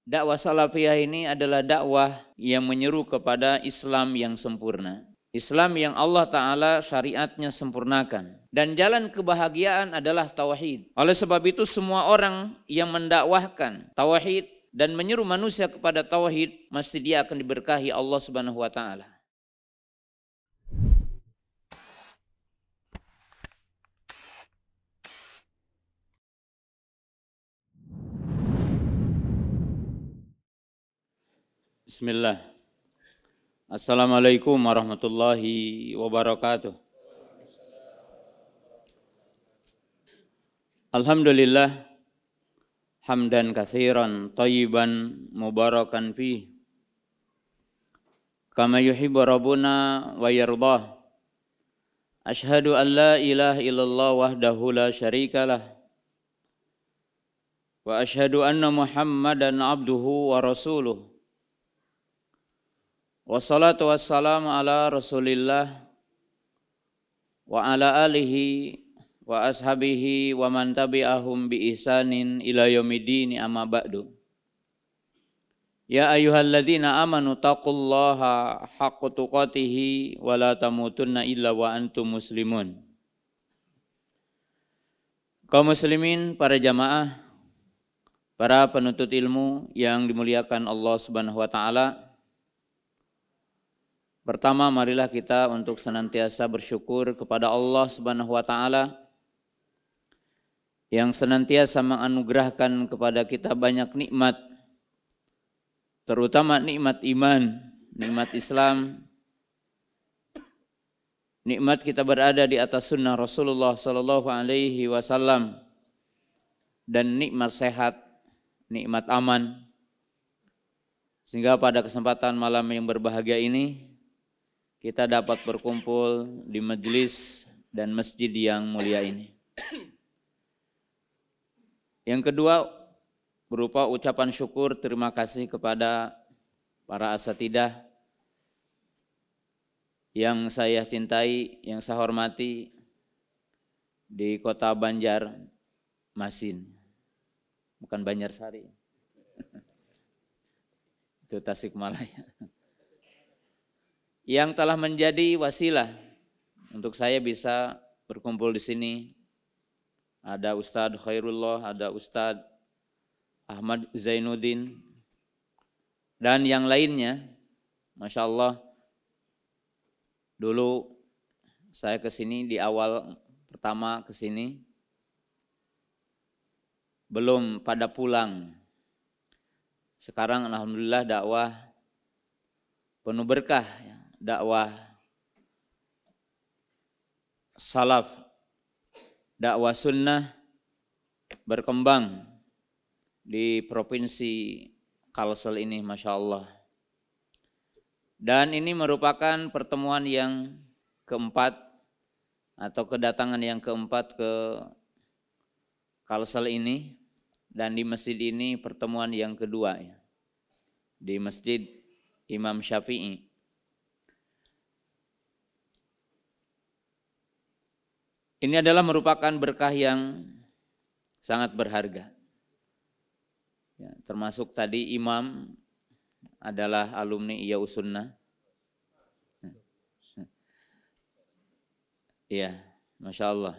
Dakwah salafiyah ini adalah dakwah yang menyeru kepada Islam yang sempurna. Islam yang Allah Ta'ala syariatnya sempurnakan. Dan jalan kebahagiaan adalah tauhid. Oleh sebab itu semua orang yang mendakwahkan tauhid dan menyeru manusia kepada tauhid, mesti dia akan diberkahi Allah Subhanahu wa Ta'ala. Bismillah. Assalamualaikum warahmatullahi wabarakatuh. Alhamdulillah hamdan katsiran thayyiban mubarakan fi kama yuhibbu rabbuna wa yardah. Asyhadu an la ilaha illallah wahdahu la syarikalah wa asyhadu anna Muhammadan abduhu wa rasuluh. Wassalatu wassalamu ala Rasulillah wa ala alihi wa ashabihi wa man tabi'ahum bi ihsanin ila yaumiddin, amma ba'du. Ya ayyuhalladzina amanu taqullaha haqqa tuqatih wa la tamutunna illa wa antum muslimun. Kaum muslimin, para jamaah, para penuntut ilmu yang dimuliakan Allah Subhanahu wa taala. Pertama, marilah kita untuk senantiasa bersyukur kepada Allah Subhanahu wa taala yang senantiasa menganugerahkan kepada kita banyak nikmat, terutama nikmat iman, nikmat Islam, nikmat kita berada di atas sunnah Rasulullah sallallahu alaihi wasallam, dan nikmat sehat, nikmat aman. Sehingga pada kesempatan malam yang berbahagia ini kita dapat berkumpul di majelis dan masjid yang mulia ini. Yang kedua, berupa ucapan syukur terima kasih kepada para asatidah yang saya cintai, yang saya hormati di kota Banjarmasin. Bukan Banjarsari. Itu Tasikmalaya. Yang telah menjadi wasilah untuk saya bisa berkumpul di sini. Ada Ustadz Khairullah, ada Ustadz Ahmad Zainuddin, dan yang lainnya. Masya Allah, dulu saya ke sini di awal pertama ke sini, belum pada pulang. Sekarang alhamdulillah dakwah penuh berkah, dakwah salaf, dakwah sunnah berkembang di provinsi Kalsel ini, Masya Allah. Dan ini merupakan pertemuan yang keempat atau kedatangan yang keempat ke Kalsel ini, dan di masjid ini pertemuan yang kedua ya, di Masjid Imam Syafi'i. Ini adalah merupakan berkah yang sangat berharga. Ya, termasuk tadi imam adalah alumni Iyaus Sunnah. Iya, Masya Allah.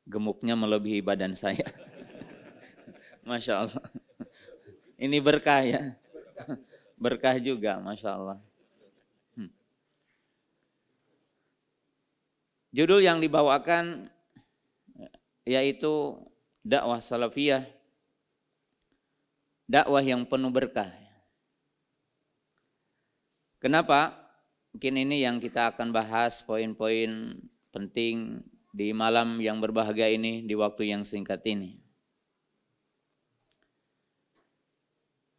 Gemuknya melebihi badan saya. Masya Allah. Ini berkah ya. Berkah juga, Masya Allah. Judul yang dibawakan yaitu dakwah salafiyah, dakwah yang penuh berkah. Kenapa? Mungkin ini yang kita akan bahas, poin-poin penting di malam yang berbahagia ini, di waktu yang singkat ini.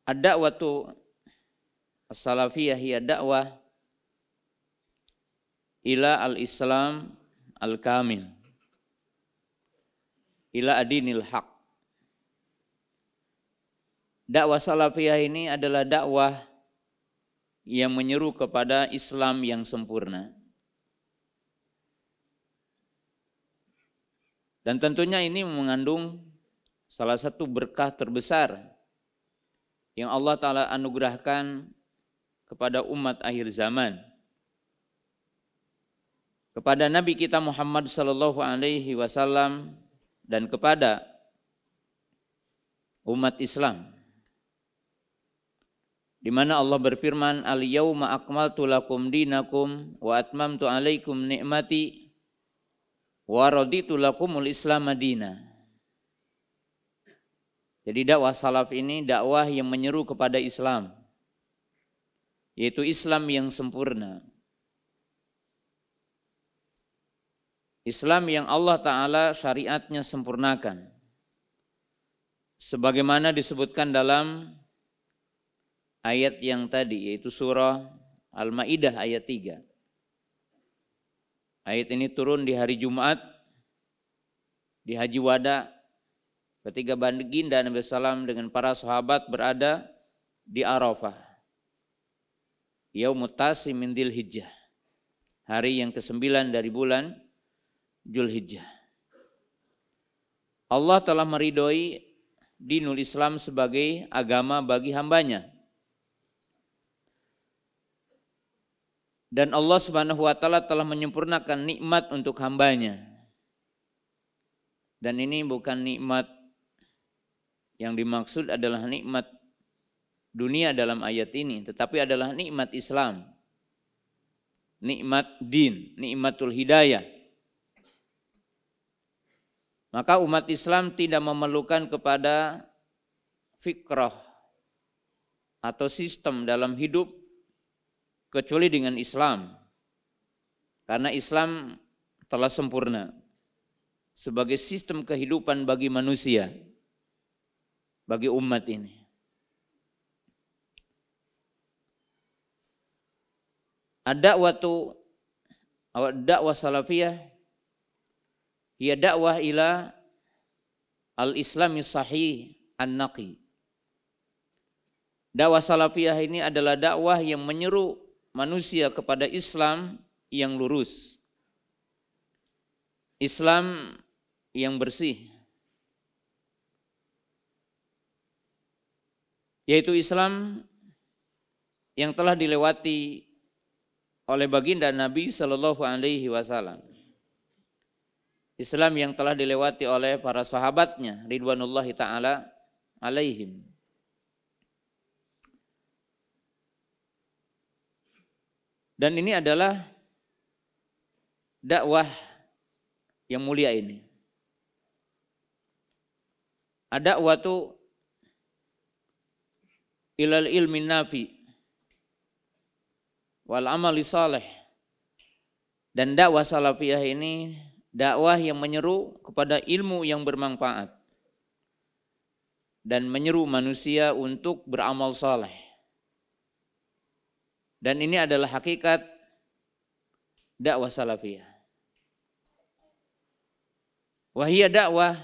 Ad-da'watu as-salafiyah hiya dakwah ila al-Islam al-kamil, ila adinil haq. Dakwah salafiyah ini adalah dakwah yang menyeru kepada Islam yang sempurna. Dan tentunya ini mengandung salah satu berkah terbesar yang Allah Ta'ala anugerahkan kepada umat akhir zaman, kepada Nabi kita Muhammad sallallahu alaihi wasallam dan kepada umat Islam, di mana Allah berfirman, al-yauma akmaltu lakum dinakum wa atmamtu alaikum ni'mati wa raditu lakumul islam madina. Jadi dakwah salaf ini dakwah yang menyeru kepada Islam, yaitu Islam yang sempurna. Islam yang Allah Ta'ala syariatnya sempurnakan. Sebagaimana disebutkan dalam ayat yang tadi, yaitu surah Al-Ma'idah ayat 3. Ayat ini turun di hari Jumat, di Haji Wada, ketika baginda Nabi SAW dengan para sahabat berada di Arafah. Yaumut Tasi min Dzulhijjah, hari yang ke-9 dari bulan Dzulhijjah. Allah telah meridhoi dinul Islam sebagai agama bagi hambanya. Dan Allah Subhanahu wa Ta'ala telah menyempurnakan nikmat untuk hambanya. Dan ini bukan nikmat yang dimaksud adalah nikmat dunia dalam ayat ini, tetapi adalah nikmat Islam, nikmat din, nikmatul hidayah. Maka umat Islam tidak memerlukan kepada fikrah atau sistem dalam hidup kecuali dengan Islam. Karena Islam telah sempurna sebagai sistem kehidupan bagi manusia, bagi umat ini. Dakwah salafiyah hiya dakwah ila al-islami sahih an-naqi. Dakwah salafiyah ini adalah dakwah yang menyeru manusia kepada Islam yang lurus, Islam yang bersih, yaitu Islam yang telah dilewati oleh baginda Nabi sallallahu alaihi wasallam. Islam yang telah dilewati oleh para sahabatnya ridwanullahi ta'ala alaihim. Dan ini adalah dakwah yang mulia ini. Ad-da'watu ilal ilmin nafi wal amali salih. Dan dakwah salafiyah ini dakwah yang menyeru kepada ilmu yang bermanfaat dan menyeru manusia untuk beramal saleh. Dan ini adalah hakikat dakwah salafiyah. Wahiyya dakwah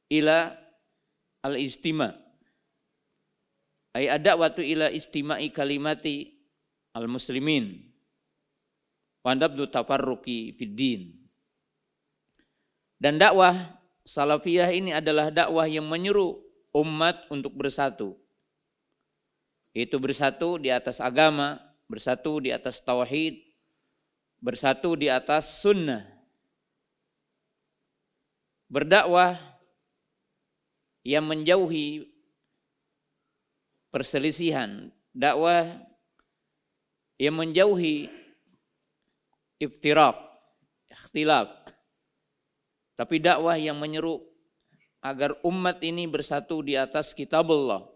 ila al-istima'. Ay ad-da'watu ila istima'i kalimati al-muslimin. Wandabdu tafarruqi fiddin. Dan dakwah salafiyah ini adalah dakwah yang menyeru umat untuk bersatu. Itu bersatu di atas agama, bersatu di atas tauhid, bersatu di atas sunnah. Berdakwah yang menjauhi perselisihan, dakwah yang menjauhi iftiraq, ikhtilaf. Tapi dakwah yang menyeru agar umat ini bersatu di atas kitabullah,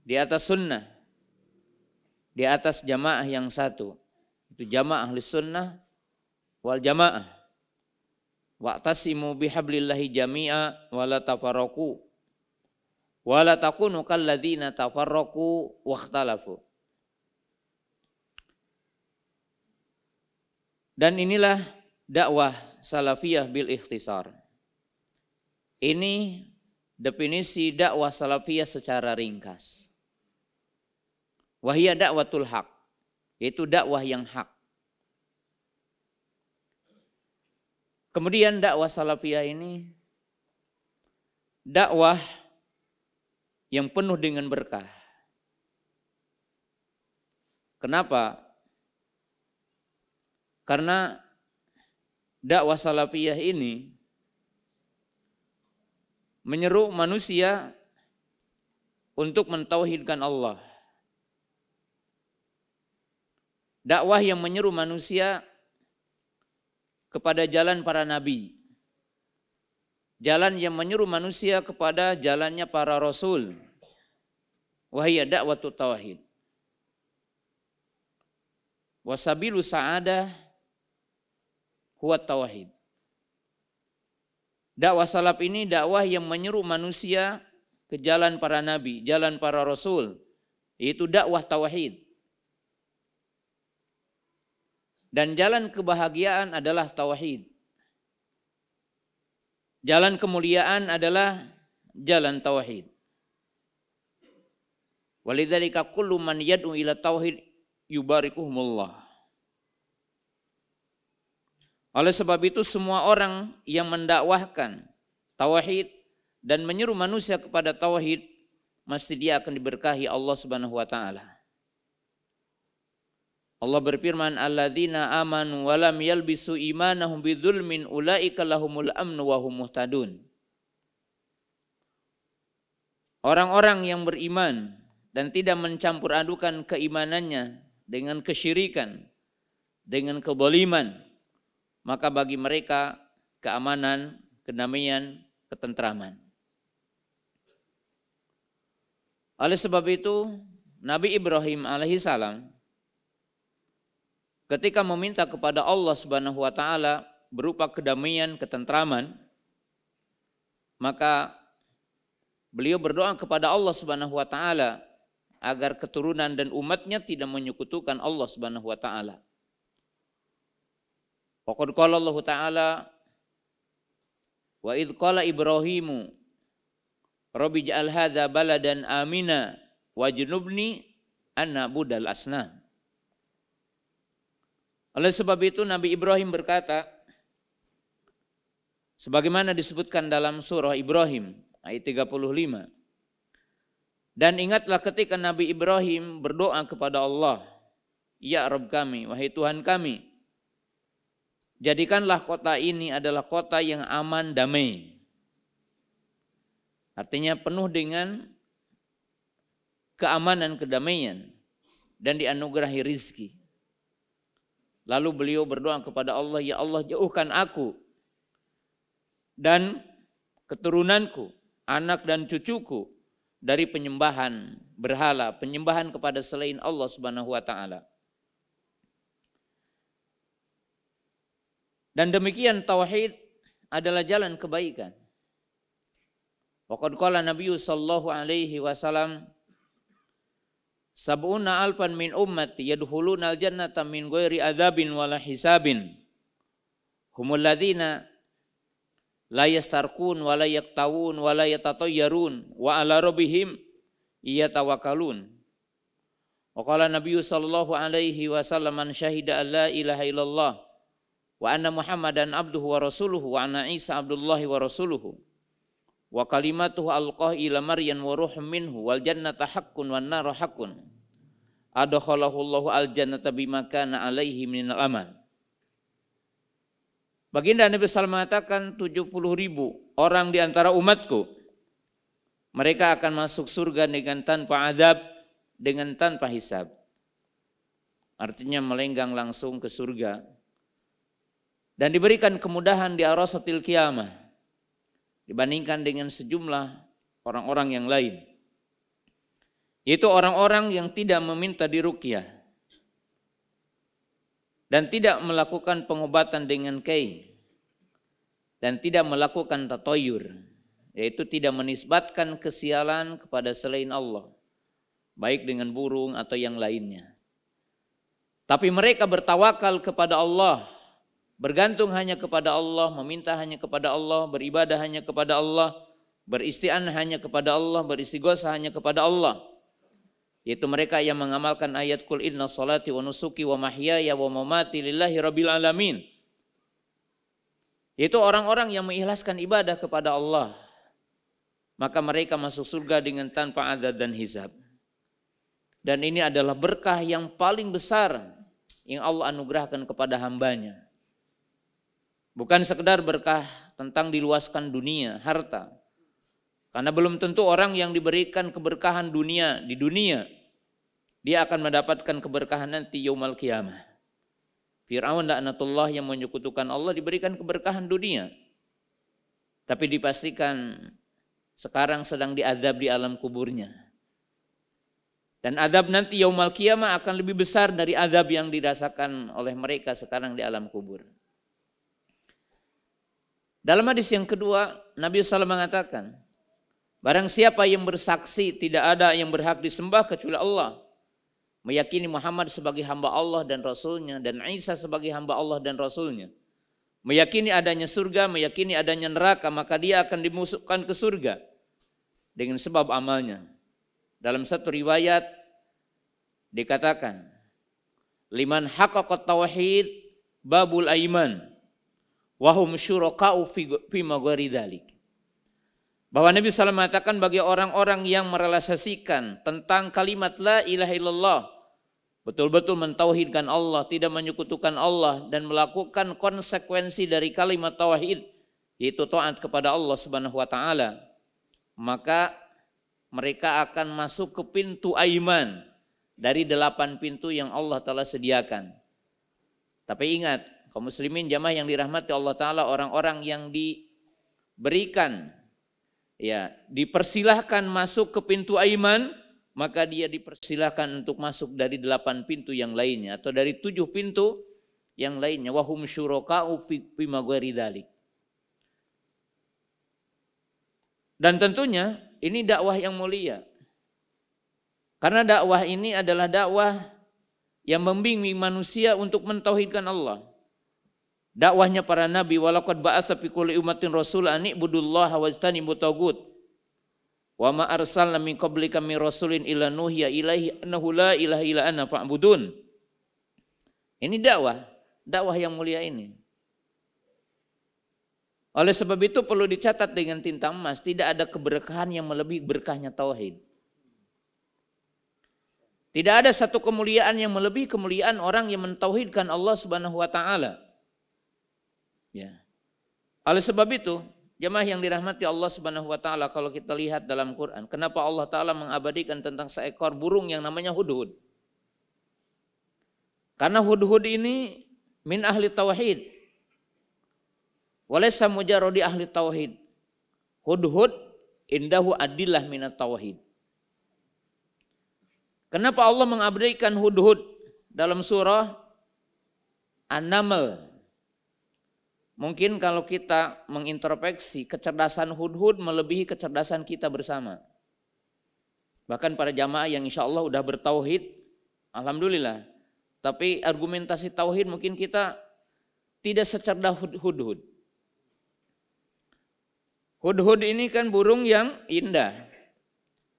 di atas sunnah, di atas jamaah yang satu. Itu jamaah ahli sunnah wal jamaah. Wa'tasimu bihablillahi jami'a wa la tafarraqu wa la takunu kalladzina tafarraqu wakhtalafu. Dan inilah dakwah salafiyah bil ikhtisar. Ini definisi dakwah salafiyah secara ringkas. Wahiyya dakwatul haq, yaitu dakwah yang hak. Kemudian dakwah salafiyah ini dakwah yang penuh dengan berkah. Kenapa? Karena dakwah salafiyah ini menyeru manusia untuk mentauhidkan Allah. Dakwah yang menyeru manusia kepada jalan para nabi. Jalan yang menyeru manusia kepada jalannya para rasul. Wahia dakwatut tauhid. Wasabilu sa'adah huwa tauhid. Dakwah salaf ini dakwah yang menyeru manusia ke jalan para nabi, jalan para rasul, yaitu dakwah tauhid. Dan jalan kebahagiaan adalah tauhid. Jalan kemuliaan adalah jalan tauhid. Walidzalika kullu man yad'u ila tauhid yubarikuhumullah. Oleh sebab itu semua orang yang mendakwahkan tauhid dan menyeru manusia kepada tauhid, mesti dia akan diberkahi Allah Subhanahu wa taala. Allah berfirman, alladzina amanu wa lam yalbisu imanahum bidzulmin ulaika lahumul amnu wa hum muhtadun. Orang-orang yang beriman dan tidak mencampur adukan keimanannya dengan kesyirikan, dengan kezaliman, maka bagi mereka keamanan, kedamaian, ketentraman. Oleh sebab itu, Nabi Ibrahim alaihissalam ketika meminta kepada Allah Subhanahu wa taala berupa kedamaian, ketentraman, maka beliau berdoa kepada Allah Subhanahu wa taala agar keturunan dan umatnya tidak menyekutukan Allah Subhanahu wa taala. Faqad qala Allah taala wa idz qala Ibrahimu rabbi ij'al hadza baladan amina wajnubni an na'budal asnam. Oleh sebab itu Nabi Ibrahim berkata, sebagaimana disebutkan dalam surah Ibrahim ayat 35. Dan ingatlah ketika Nabi Ibrahim berdoa kepada Allah, ya Rabb kami, wahai Tuhan kami, jadikanlah kota ini adalah kota yang aman, damai. Artinya penuh dengan keamanan, kedamaian, dan dianugerahi rizki. Lalu beliau berdoa kepada Allah, ya Allah jauhkan aku dan keturunanku, anak dan cucuku dari penyembahan berhala, penyembahan kepada selain Allah Subhanahu wa taala. Dan demikian tauhid adalah jalan kebaikan. Waqad qala Nabi sallallahu alaihi wasallam, sab'una alfan min ummati yadkhuluna al-jannata min ghairi adzabin wala hisabin. Humul ladzina la yastarqun wala yaktawun wala yatatayyarun wa ala rabbihim yatawakkalun. Wa qala Nabi sallallahu alaihi wasallam, man syahida an la ilaha illallah wa anna Muhammadan abduhu wa rasuluhu wa anna Isa abdullahi wa rasuluhu wa kalimatuhu alqah ila Maryam wa ruhum minhu wal jannata haqqun wan naru haqqun adkhalahu Allahu al jannata bima kana alaihi minal amal. Baginda Nabi SAW mengatakan 70.000 orang di antara umatku mereka akan masuk surga dengan tanpa azab, dengan tanpa hisab. Artinya melenggang langsung ke surga dan diberikan kemudahan di arasatil qiyamah dibandingkan dengan sejumlah orang-orang yang lain. Itu orang-orang yang tidak meminta diruqyah dan tidak melakukan pengobatan dengan kai dan tidak melakukan tatoyur, yaitu tidak menisbatkan kesialan kepada selain Allah, baik dengan burung atau yang lainnya. Tapi mereka bertawakal kepada Allah, bergantung hanya kepada Allah, meminta hanya kepada Allah, beribadah hanya kepada Allah, beristi'anah hanya kepada Allah, beristighosa hanya kepada Allah. Yaitu mereka yang mengamalkan ayat qul inna salati wa nusuki wa mahyaya wa mamati lillahi rabbil alamin. Itu orang-orang yang mengikhlaskan ibadah kepada Allah. maka mereka masuk surga dengan tanpa azab dan hisab. Dan ini adalah berkah yang paling besar yang Allah anugerahkan kepada hambanya. Bukan sekedar berkah tentang diluaskan dunia, harta. Karena belum tentu orang yang diberikan keberkahan dunia di dunia, dia akan mendapatkan keberkahan nanti yaumul qiyamah. Fir'aun laknatullah yang menyekutukan Allah diberikan keberkahan dunia. Tapi dipastikan sekarang sedang diazab di alam kuburnya. Dan azab nanti yaumul qiyamah akan lebih besar dari azab yang dirasakan oleh mereka sekarang di alam kubur. Dalam hadis yang kedua, Nabi SAW mengatakan, barang siapa yang bersaksi tidak ada yang berhak disembah kecuali Allah, meyakini Muhammad sebagai hamba Allah dan Rasulnya, dan Isa sebagai hamba Allah dan Rasulnya, meyakini adanya surga, meyakini adanya neraka, maka dia akan dimasukkan ke surga dengan sebab amalnya. Dalam satu riwayat dikatakan, liman haqqaqat tauhid babul aiman wa hum syuraka'u fi maghari dzalik. Bahwa Nabi SAW mengatakan bagi orang-orang yang merealisasikan tentang kalimat la ilaha illallah, betul-betul mentauhidkan Allah, tidak menyekutukan Allah dan melakukan konsekuensi dari kalimat tauhid, yaitu taat kepada Allah Subhanahu wa taala, maka mereka akan masuk ke pintu aiman dari 8 pintu yang Allah Ta'ala sediakan. Tapi ingat, kaum muslimin jamaah yang dirahmati Allah Ta'ala, orang-orang yang diberikan, ya, dipersilahkan masuk ke pintu aiman, maka dia dipersilahkan untuk masuk dari 8 pintu yang lainnya, atau dari 7 pintu yang lainnya. Wahum syuraka'u fi maghari dzalik. Dan tentunya ini dakwah yang mulia. Karena dakwah ini adalah dakwah yang membimbing manusia untuk mentauhidkan Allah. Dakwahnya para nabi, walaqad ba'atsa fi kulli ummatin rasulan an ibudullaha wajtanibut tagut. Wa ma arsalna min qablika min rasulin illa nuhiya ilaihi annahu la ilaha illa ana fa'budun. Ini dakwah yang mulia ini. Oleh sebab itu perlu dicatat dengan tinta emas, tidak ada keberkahan yang melebihi berkahnya tauhid. Tidak ada satu kemuliaan yang melebihi kemuliaan orang yang mentauhidkan Allah Subhanahu wa taala. Ya. Oleh sebab itu, jemaah yang dirahmati Allah Subhanahu wa taala, kalau kita lihat dalam Quran, kenapa Allah taala mengabadikan tentang seekor burung yang namanya hudhud? Karena hudhud ini min ahli tauhid. Walaysa mujarradi ahli tauhid. Hudhud indahu adillah minat tauhid. Kenapa Allah mengabadikan hudhud dalam surah An-Naml? Mungkin kalau kita mengintrospeksi, kecerdasan hudhud melebihi kecerdasan kita bersama. Bahkan para jamaah yang insya Allah udah bertauhid, alhamdulillah. Tapi argumentasi tauhid mungkin kita tidak secerdas hudhud. Hudhud ini kan burung yang indah.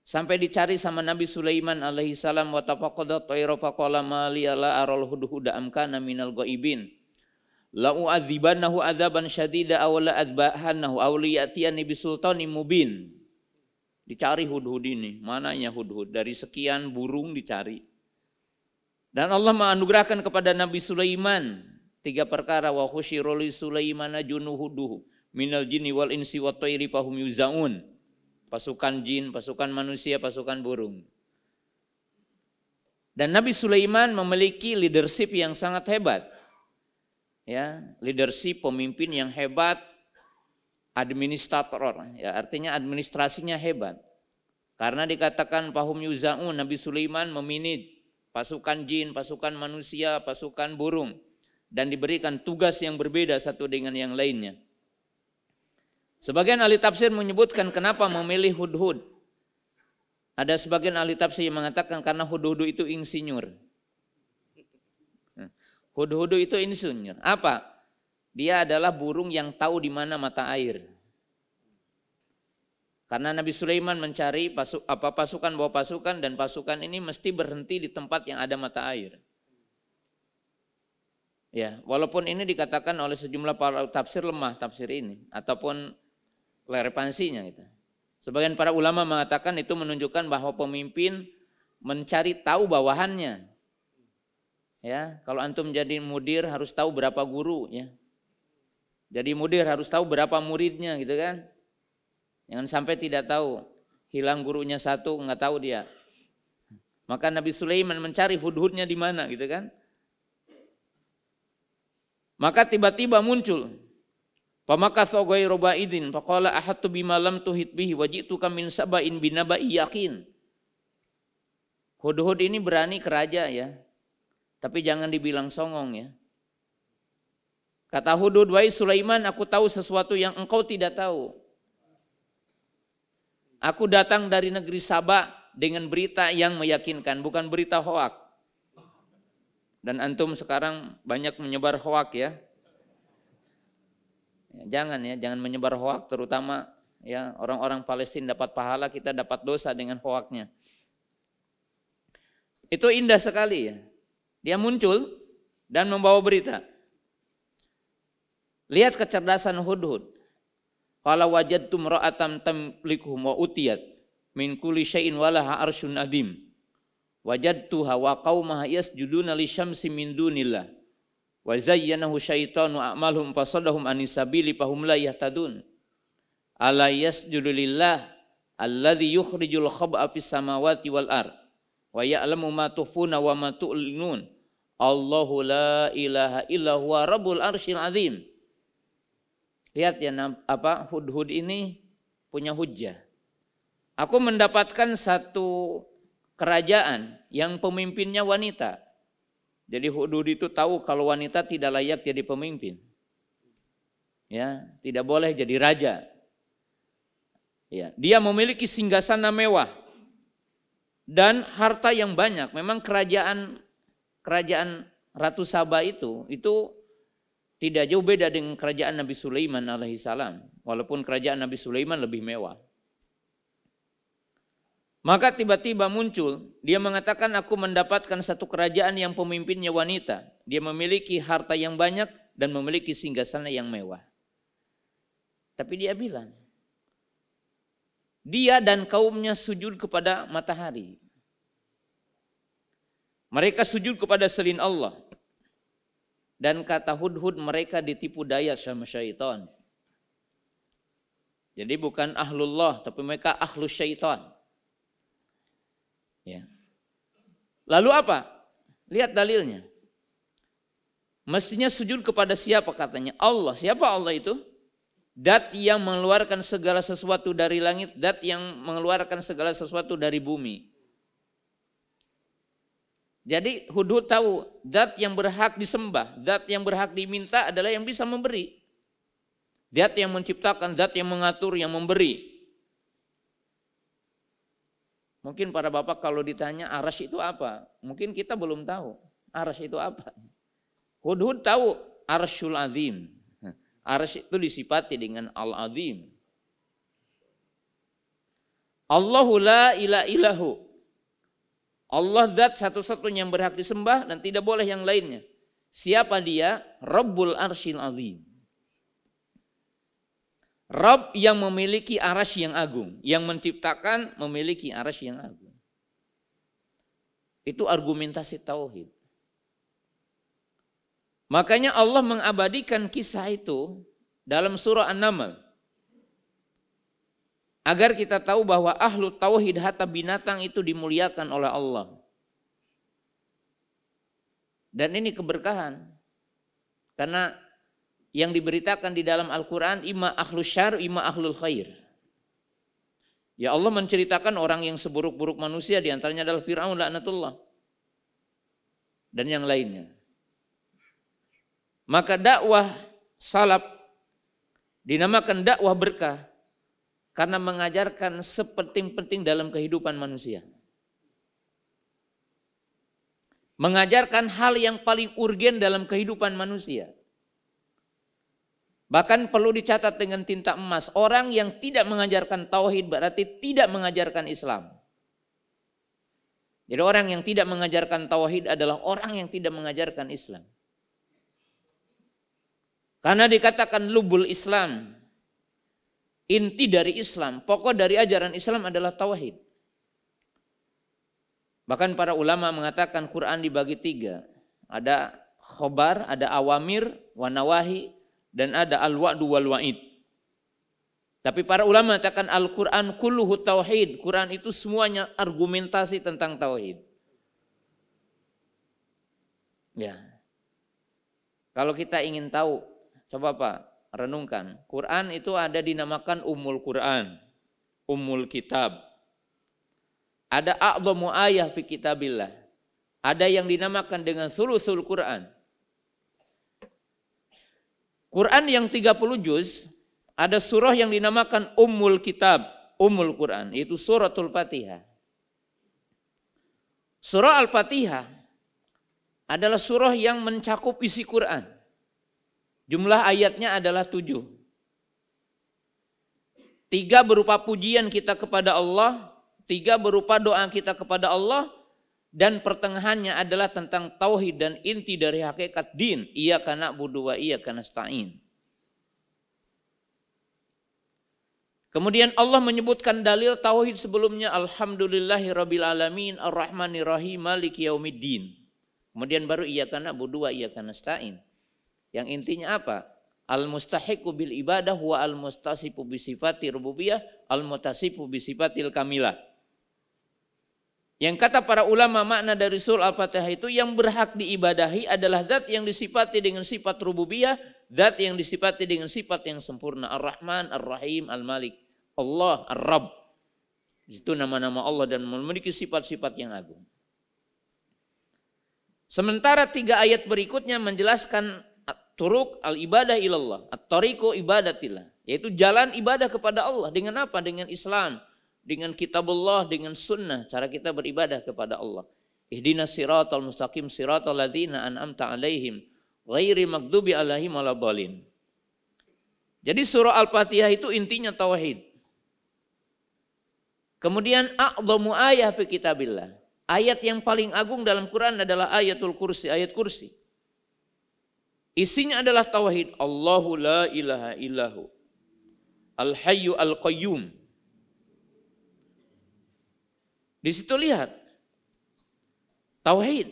Sampai dicari sama Nabi Sulaiman alaihi salam, wa tafaqada tayra faqala ma li la aral hudhuda amkana minal ghaibin. La u'adzibannahu adzaban syadida aw la adbahannahu aw liyatiyani bisultanin mubin. Dicari hudhud ini, mananya hudhud? Dari sekian burung dicari. Dan Allah menganugerahkan kepada Nabi Sulaiman 3 perkara, wa khusyira li Sulaimana junuhuduhu minal jinni wal insi wat tayri fahum yuzaun. Pasukan jin, pasukan manusia, pasukan burung. Dan Nabi Sulaiman memiliki leadership yang sangat hebat. Ya, leadership, pemimpin yang hebat, administrator, ya, artinya administrasinya hebat. Karena dikatakan fahum yuzaun, Nabi Sulaiman meminit pasukan jin, pasukan manusia, pasukan burung, dan diberikan tugas yang berbeda satu dengan yang lainnya. Sebagian ahli tafsir menyebutkan kenapa memilih hudhud. Ada sebagian ahli tafsir yang mengatakan karena hudhud itu insinyur. Hudhud itu insinyur. Apa? Dia adalah burung yang tahu di mana mata air. Karena Nabi Sulaiman mencari pasukan bawa pasukan, dan pasukan ini mesti berhenti di tempat yang ada mata air. Ya, walaupun ini dikatakan oleh sejumlah para tafsir lemah tafsir ini ataupun relevansinya gitu. Sebagian para ulama mengatakan itu menunjukkan bahwa pemimpin mencari tahu bawahannya. Ya, kalau antum jadi mudir harus tahu berapa guru ya. Jadi mudir harus tahu berapa muridnya gitu kan. Jangan sampai tidak tahu, hilang gurunya satu nggak tahu dia. Maka Nabi Sulaiman mencari hudhudnya di mana gitu kan. Maka tiba-tiba muncul pamakatha ghairu ba'idin faqala ahattu bima lam tuhit bihi waji'tuka min saba'in binaba'i yaqin. Hudhud ini berani ke raja ya. Tapi jangan dibilang songong ya. Kata Hudhud, wahai Sulaiman, aku tahu sesuatu yang engkau tidak tahu. Aku datang dari negeri Saba dengan berita yang meyakinkan, bukan berita hoak. Dan antum sekarang banyak menyebar hoak ya. Jangan menyebar hoak, terutama ya orang-orang Palestina dapat pahala, kita dapat dosa dengan hoaknya. Itu indah sekali ya. Dia muncul dan membawa berita. Lihat kecerdasan Hudhud. Qala wajadtu imra'atan tamlikuhum wa utiyat min kulli syai'in walaha arsyun adim. Wajadtuha wa qaumaha yasjuduna lisyamsi min dunillah. Wa zayyanahu syaitanu a'malhum fasadahum anisabili fahum la yahtadun. Ala yasjudu lillah alladzi yukhrijul khab'a fis samawati wal ard. Wa ya'lamu ma tukhfuna wa ma tu'linun. Allahu la ilaha illa huwa rabbul arsyil azim. Lihat ya Hudhud ini punya hujjah. Aku mendapatkan satu kerajaan yang pemimpinnya wanita. Jadi Hudhud itu tahu kalau wanita tidak layak jadi pemimpin. Ya, tidak boleh jadi raja. Ya, dia memiliki singgasana mewah dan harta yang banyak. Memang kerajaan Ratu Saba itu tidak jauh beda dengan kerajaan Nabi Sulaiman alaihissalam. Walaupun kerajaan Nabi Sulaiman lebih mewah. Maka tiba-tiba muncul, dia mengatakan aku mendapatkan satu kerajaan yang pemimpinnya wanita. Dia memiliki harta yang banyak dan memiliki singgasana yang mewah. Tapi dia bilang, dia dan kaumnya sujud kepada matahari. Mereka sujud kepada selain Allah. Dan kata Hudhud mereka ditipu daya sama syaitan. Jadi bukan ahlullah, tapi mereka ahlus syaitan. Ya. Lalu apa? Lihat dalilnya. Mestinya sujud kepada siapa katanya? Allah. Siapa Allah itu? Dat yang mengeluarkan segala sesuatu dari langit, dat yang mengeluarkan segala sesuatu dari bumi. Jadi Hudhud tahu zat yang berhak disembah, zat yang berhak diminta adalah yang bisa memberi. Zat yang menciptakan, zat yang mengatur, yang memberi. Mungkin para bapak kalau ditanya arasy itu apa? Mungkin kita belum tahu arasy itu apa. Hudhud tahu arsyul azim. Arasy itu disifati dengan al-azim. Allahu la ilaha illahu. Allah zat satu-satunya yang berhak disembah dan tidak boleh yang lainnya. Siapa dia? Rabbul arsyil azim. Rabb yang memiliki arasy yang agung, yang menciptakan memiliki arasy yang agung. Itu argumentasi tauhid. Makanya Allah mengabadikan kisah itu dalam surah An-Naml. Agar kita tahu bahwa ahlu tauhid hatta binatang itu dimuliakan oleh Allah. Dan ini keberkahan. Karena yang diberitakan di dalam Al-Quran imma ahlus syar, imma ahlul khair. Ya Allah menceritakan orang yang seburuk-buruk manusia, diantaranya adalah Fir'aun laknatullah. Dan yang lainnya. Maka dakwah salaf dinamakan dakwah berkah. Karena mengajarkan sepenting-penting dalam kehidupan manusia. Mengajarkan hal yang paling urgen dalam kehidupan manusia. Bahkan perlu dicatat dengan tinta emas. Orang yang tidak mengajarkan tauhid berarti tidak mengajarkan Islam. Jadi orang yang tidak mengajarkan tauhid adalah orang yang tidak mengajarkan Islam. Karena dikatakan lubul Islam. Inti dari Islam, pokok dari ajaran Islam adalah tauhid. Bahkan para ulama mengatakan Quran dibagi 3. Ada khobar, ada awamir, wa nawahi, dan ada al-wa'du wal wa'id. Tapi para ulama mengatakan Al-Quran kulluhu tauhid. Quran itu semuanya argumentasi tentang tauhid. Ya. Kalau kita ingin tahu, coba Pak, renungkan. Quran itu ada dinamakan Ummul Quran, Ummul Kitab. Ada a'dhamu ayah fi kitabillah. Ada yang dinamakan dengan sulusul Quran. Quran yang 30 juz, ada surah yang dinamakan Ummul Kitab, Ummul Quran, yaitu suratul Fatihah. Surah Al-Fatihah adalah surah yang mencakup isi Quran. Jumlah ayatnya adalah 7. 3 berupa pujian kita kepada Allah, 3 berupa doa kita kepada Allah, dan pertengahannya adalah tentang tauhid dan inti dari hakikat din. Iyyaka na'budu wa iyyaka nasta'in. Kemudian Allah menyebutkan dalil tauhid sebelumnya, alhamdulillahirabbil alamin arrahmanir rahim maliki yaumiddin. Kemudian baru iyyaka na'budu wa iyyaka nasta'in. Yang intinya apa? Al-mustahiqu bil ibadah wa al-mustasifu bi sifati rububiyah, al-mutasifu bi sifatil kamilah. Yang kata para ulama makna dari surah Al-Fatihah itu yang berhak diibadahi adalah zat yang disifati dengan sifat rububiyah, zat yang disifati dengan sifat yang sempurna. Ar-Rahman, Ar-Rahim, Al-Malik. Allah, Ar-Rabb. Itu nama-nama Allah dan memiliki sifat-sifat yang agung. Sementara 3 ayat berikutnya menjelaskan turuk al-ibadah ilallah, at-tariqu ibadatillah, yaitu jalan ibadah kepada Allah. Dengan apa? Dengan Islam, dengan kitabullah, dengan sunnah, cara kita beribadah kepada Allah. Ihdinas siratal mustaqim siratal ladzina an'amta alaihim ghairi maghdubi alaihim waladdallin. Jadi surah Al-Fatihah itu intinya tauhid. Kemudian a'dhamu ayah fi kitabillah. Ayat yang paling agung dalam Quran adalah ayatul kursi, ayat kursi. Isinya adalah tauhid. Allahu la ilaha illahu al-hayyu al-qayyum. Di situ lihat tauhid.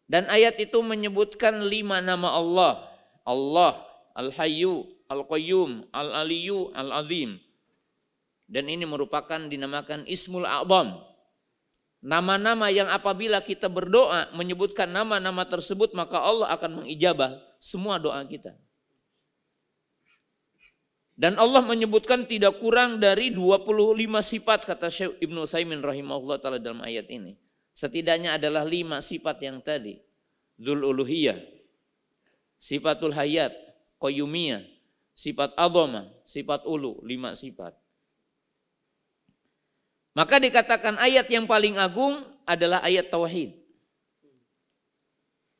Dan ayat itu menyebutkan 5 nama Allah. Allah, Al-Hayyu, Al-Qayyum, Al-Aliyyu, Al-Azim. Dan ini merupakan dinamakan Ismul A'zam. Nama-nama yang apabila kita berdoa menyebutkan nama-nama tersebut, maka Allah akan mengijabah semua doa kita. Dan Allah menyebutkan tidak kurang dari 25 sifat, kata Syekh Ibnu Utsaimin rahimahullah ta'ala dalam ayat ini. Setidaknya adalah 5 sifat yang tadi. Dzul uluhiyah, sifatul hayat, qayyumiyah, sifat adzamah, sifat ulu, 5 sifat. Maka dikatakan ayat yang paling agung adalah ayat tauhid.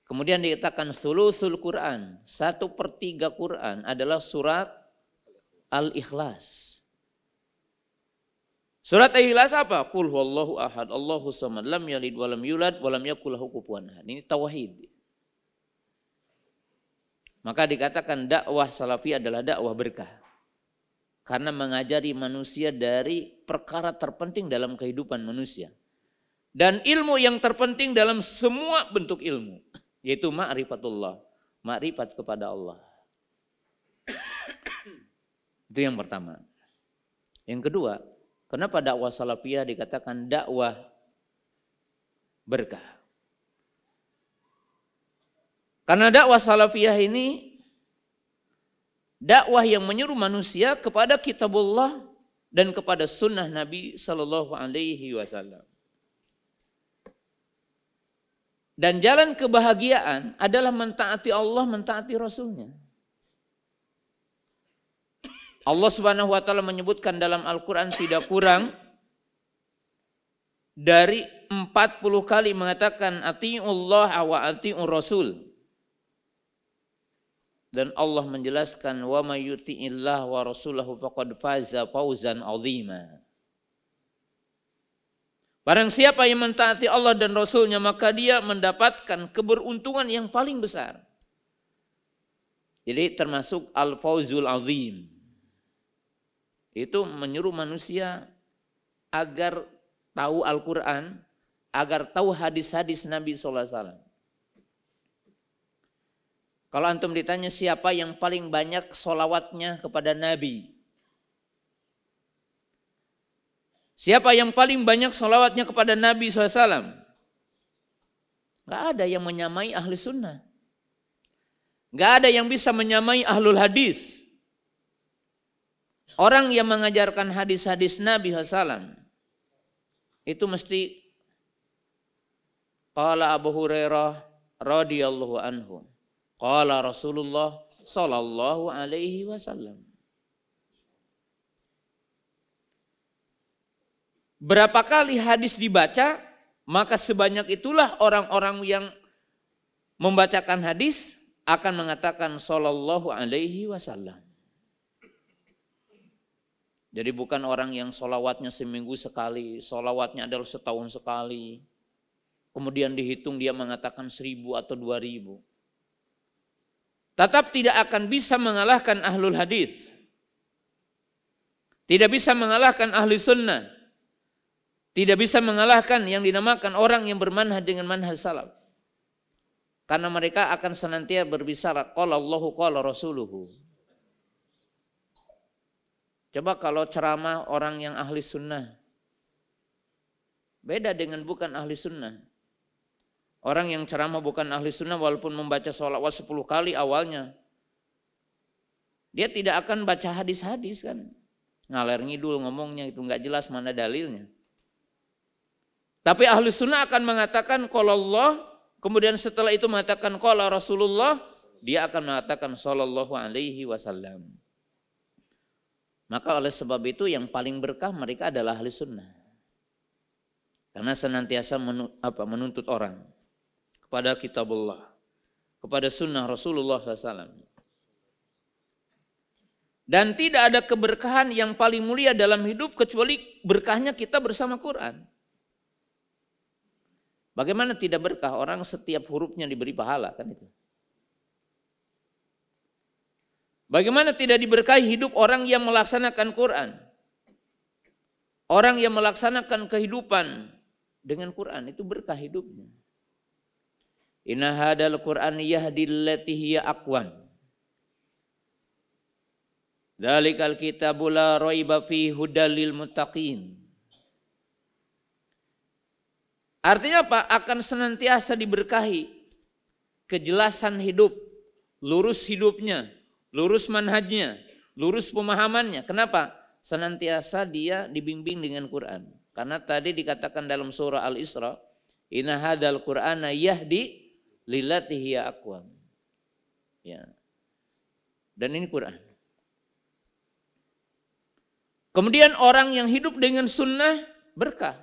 Kemudian dikatakan sulusul Quran, 1/3 Quran adalah surat Al-Ikhlas. Surat Al-Ikhlas apa? Qul huwallahu ahad, Allahu samad, lam yalid walam yulad walam yakul lahu kufuwan ahad. Ini tauhid. Maka dikatakan dakwah salafi adalah dakwah berkah. Karena mengajari manusia dari perkara terpenting dalam kehidupan manusia. Dan ilmu yang terpenting dalam semua bentuk ilmu, yaitu ma'rifatullah, ma'rifat kepada Allah. Itu yang pertama. Yang kedua, kenapa dakwah salafiyah dikatakan dakwah berkah? Karena dakwah salafiyah ini dakwah yang menyuruh manusia kepada kitabullah dan kepada sunnah Nabi Sallallahu Alaihi Wasallam. Dan jalan kebahagiaan adalah mentaati Allah, mentaati Rasulnya. Allah Subhanahu wa taala menyebutkan dalam Al-Qur'an tidak kurang dari 40 kali mengatakan atiiullah wa atiiur rasul. Dan Allah menjelaskan wa may yuti'illah wa rasulahu faqad faza fawzan 'azima. Barang siapa yang mentaati Allah dan Rasulnya, maka dia mendapatkan keberuntungan yang paling besar. Jadi termasuk al-fawzul azim. itu menyuruh manusia agar tahu Al-Quran, agar tahu hadis-hadis Nabi SAW. Kalau antum ditanya siapa yang paling banyak sholawatnya kepada Nabi, siapa yang paling banyak sholawatnya kepada Nabi SAW? Gak ada yang menyamai ahli sunnah. Gak ada yang bisa menyamai ahlul hadis. Orang yang mengajarkan hadis-hadis Nabi SAW itu mesti qala Abu Hurairah radhiyallahu anhu, qala Rasulullah sallallahu alaihi wasallam. Berapa kali hadis dibaca, maka sebanyak itulah orang-orang yang membacakan hadis akan mengatakan sallallahu alaihi wasallam. Jadi bukan orang yang sholawatnya seminggu sekali, sholawatnya adalah setahun sekali. Kemudian dihitung dia mengatakan 1000 atau 2000. Tetap tidak akan bisa mengalahkan ahlul hadis. Tidak bisa mengalahkan ahli sunnah. Tidak bisa mengalahkan yang dinamakan orang yang bermanhaj dengan manhaj salaf. Karena mereka akan senantiasa berbicara qala Allahu qala rasuluhu. Coba kalau ceramah orang yang ahli sunnah, beda dengan bukan ahli sunnah. Orang yang ceramah bukan ahli sunnah walaupun membaca sholawat 10 kali awalnya, dia tidak akan baca hadis-hadis kan. Ngaler ngidul ngomongnya itu nggak jelas mana dalilnya. Tapi ahli sunnah akan mengatakan qala Allah, kemudian setelah itu mengatakan qala Rasulullah, dia akan mengatakan sallallahu alaihi wasallam. Maka oleh sebab itu yang paling berkah mereka adalah ahli sunnah. Karena senantiasa menuntut orang kepada kitabullah, kepada sunnah Rasulullah SAW. Dan tidak ada keberkahan yang paling mulia dalam hidup kecuali berkahnya kita bersama Quran. Bagaimana tidak berkah? Orang setiap hurufnya diberi pahala kan itu. Bagaimana tidak diberkahi hidup orang yang melaksanakan Quran? Orang yang melaksanakan kehidupan dengan Quran itu berkah hidupnya. Inna hadal Quran yahdi allati hiya aqwan. Dzalikal kitabu la raiba fihi hudal lil muttaqin. Artinya apa? Akan senantiasa diberkahi kejelasan hidup, lurus hidupnya, lurus manhajnya, lurus pemahamannya. Kenapa? Senantiasa dia dibimbing dengan Quran. Karena tadi dikatakan dalam surah Al-Isra, inna hadzal Qur'ana yahdi lillati hiya aqwam. Ya. Dan ini Quran. Kemudian orang yang hidup dengan sunnah berkah.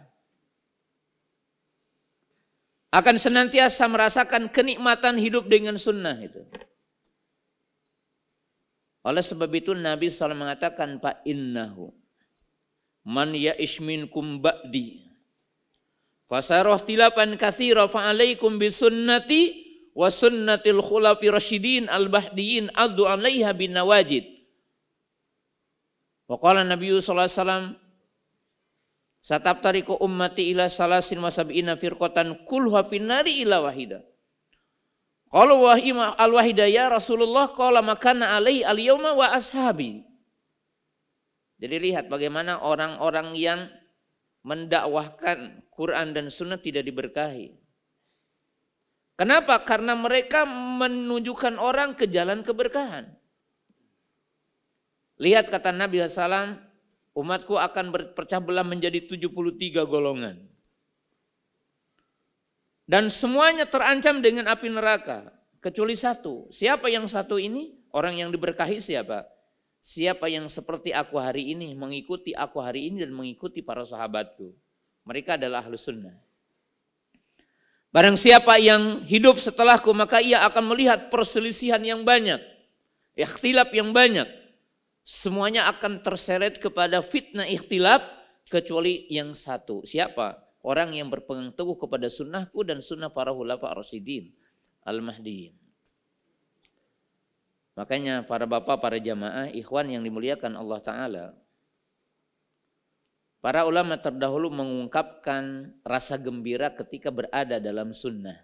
Akan senantiasa merasakan kenikmatan hidup dengan sunnah itu. Oleh sebab itu Nabi SAW mengatakan fa innahu man ya'ish minkum ba'di fasarah tilafan katsira fa alaikum bisunnati wa sunnatil khulafi rasyidin al-bahdiyin addu 'alaiha bin nawajid. Wa qala Nabi sallallahu alaihi wasallam satabtariqu ummati ila salasin wa sab'ina firqatan kulluha finnari ila wahida. Qalu wahima al-wahida ya Rasulullah, qala makana alaihi al-yauma wa ashabi. Jadi lihat bagaimana orang-orang yang mendakwahkan Quran dan Sunnah tidak diberkahi. Kenapa? Karena mereka menunjukkan orang ke jalan keberkahan. Lihat kata Nabi SAW, umatku akan berpecah belah menjadi 73 golongan. Dan semuanya terancam dengan api neraka. Kecuali satu. Siapa yang satu ini? Orang yang diberkahi siapa? Siapa yang seperti aku hari ini, mengikuti aku hari ini dan mengikuti para sahabatku. Mereka adalah ahlu sunnah. Barang siapa yang hidup setelahku, maka ia akan melihat perselisihan yang banyak. Ikhtilaf yang banyak. Semuanya akan terseret kepada fitnah ikhtilaf kecuali yang satu. Siapa? Orang yang berpegang teguh kepada sunnahku dan sunnah para khulafa ar-rasyidin al-mahdiyin. Makanya para bapak, para jamaah, ikhwan yang dimuliakan Allah Ta'ala. Para ulama terdahulu mengungkapkan rasa gembira ketika berada dalam sunnah.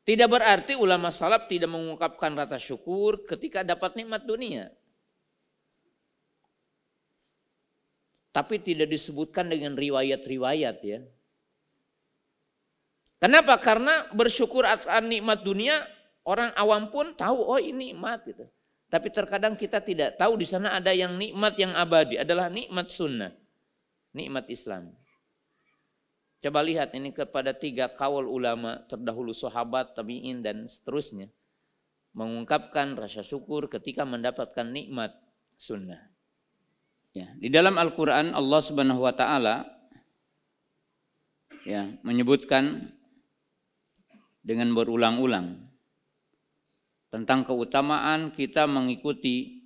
Tidak berarti ulama salaf tidak mengungkapkan rasa syukur ketika dapat nikmat dunia. Tapi tidak disebutkan dengan riwayat-riwayat ya. Kenapa? Karena bersyukur atas nikmat dunia, orang awam pun tahu, oh ini nikmat gitu. Tapi terkadang kita tidak tahu di sana ada yang nikmat yang abadi, adalah nikmat sunnah, nikmat Islam. Coba lihat ini kepada 3 kaul ulama terdahulu, sahabat, tabi'in dan seterusnya, mengungkapkan rasa syukur ketika mendapatkan nikmat sunnah. Ya, di dalam Al-Quran Allah Subhanahu Wa Taala ya menyebutkan dengan berulang-ulang tentang keutamaan kita mengikuti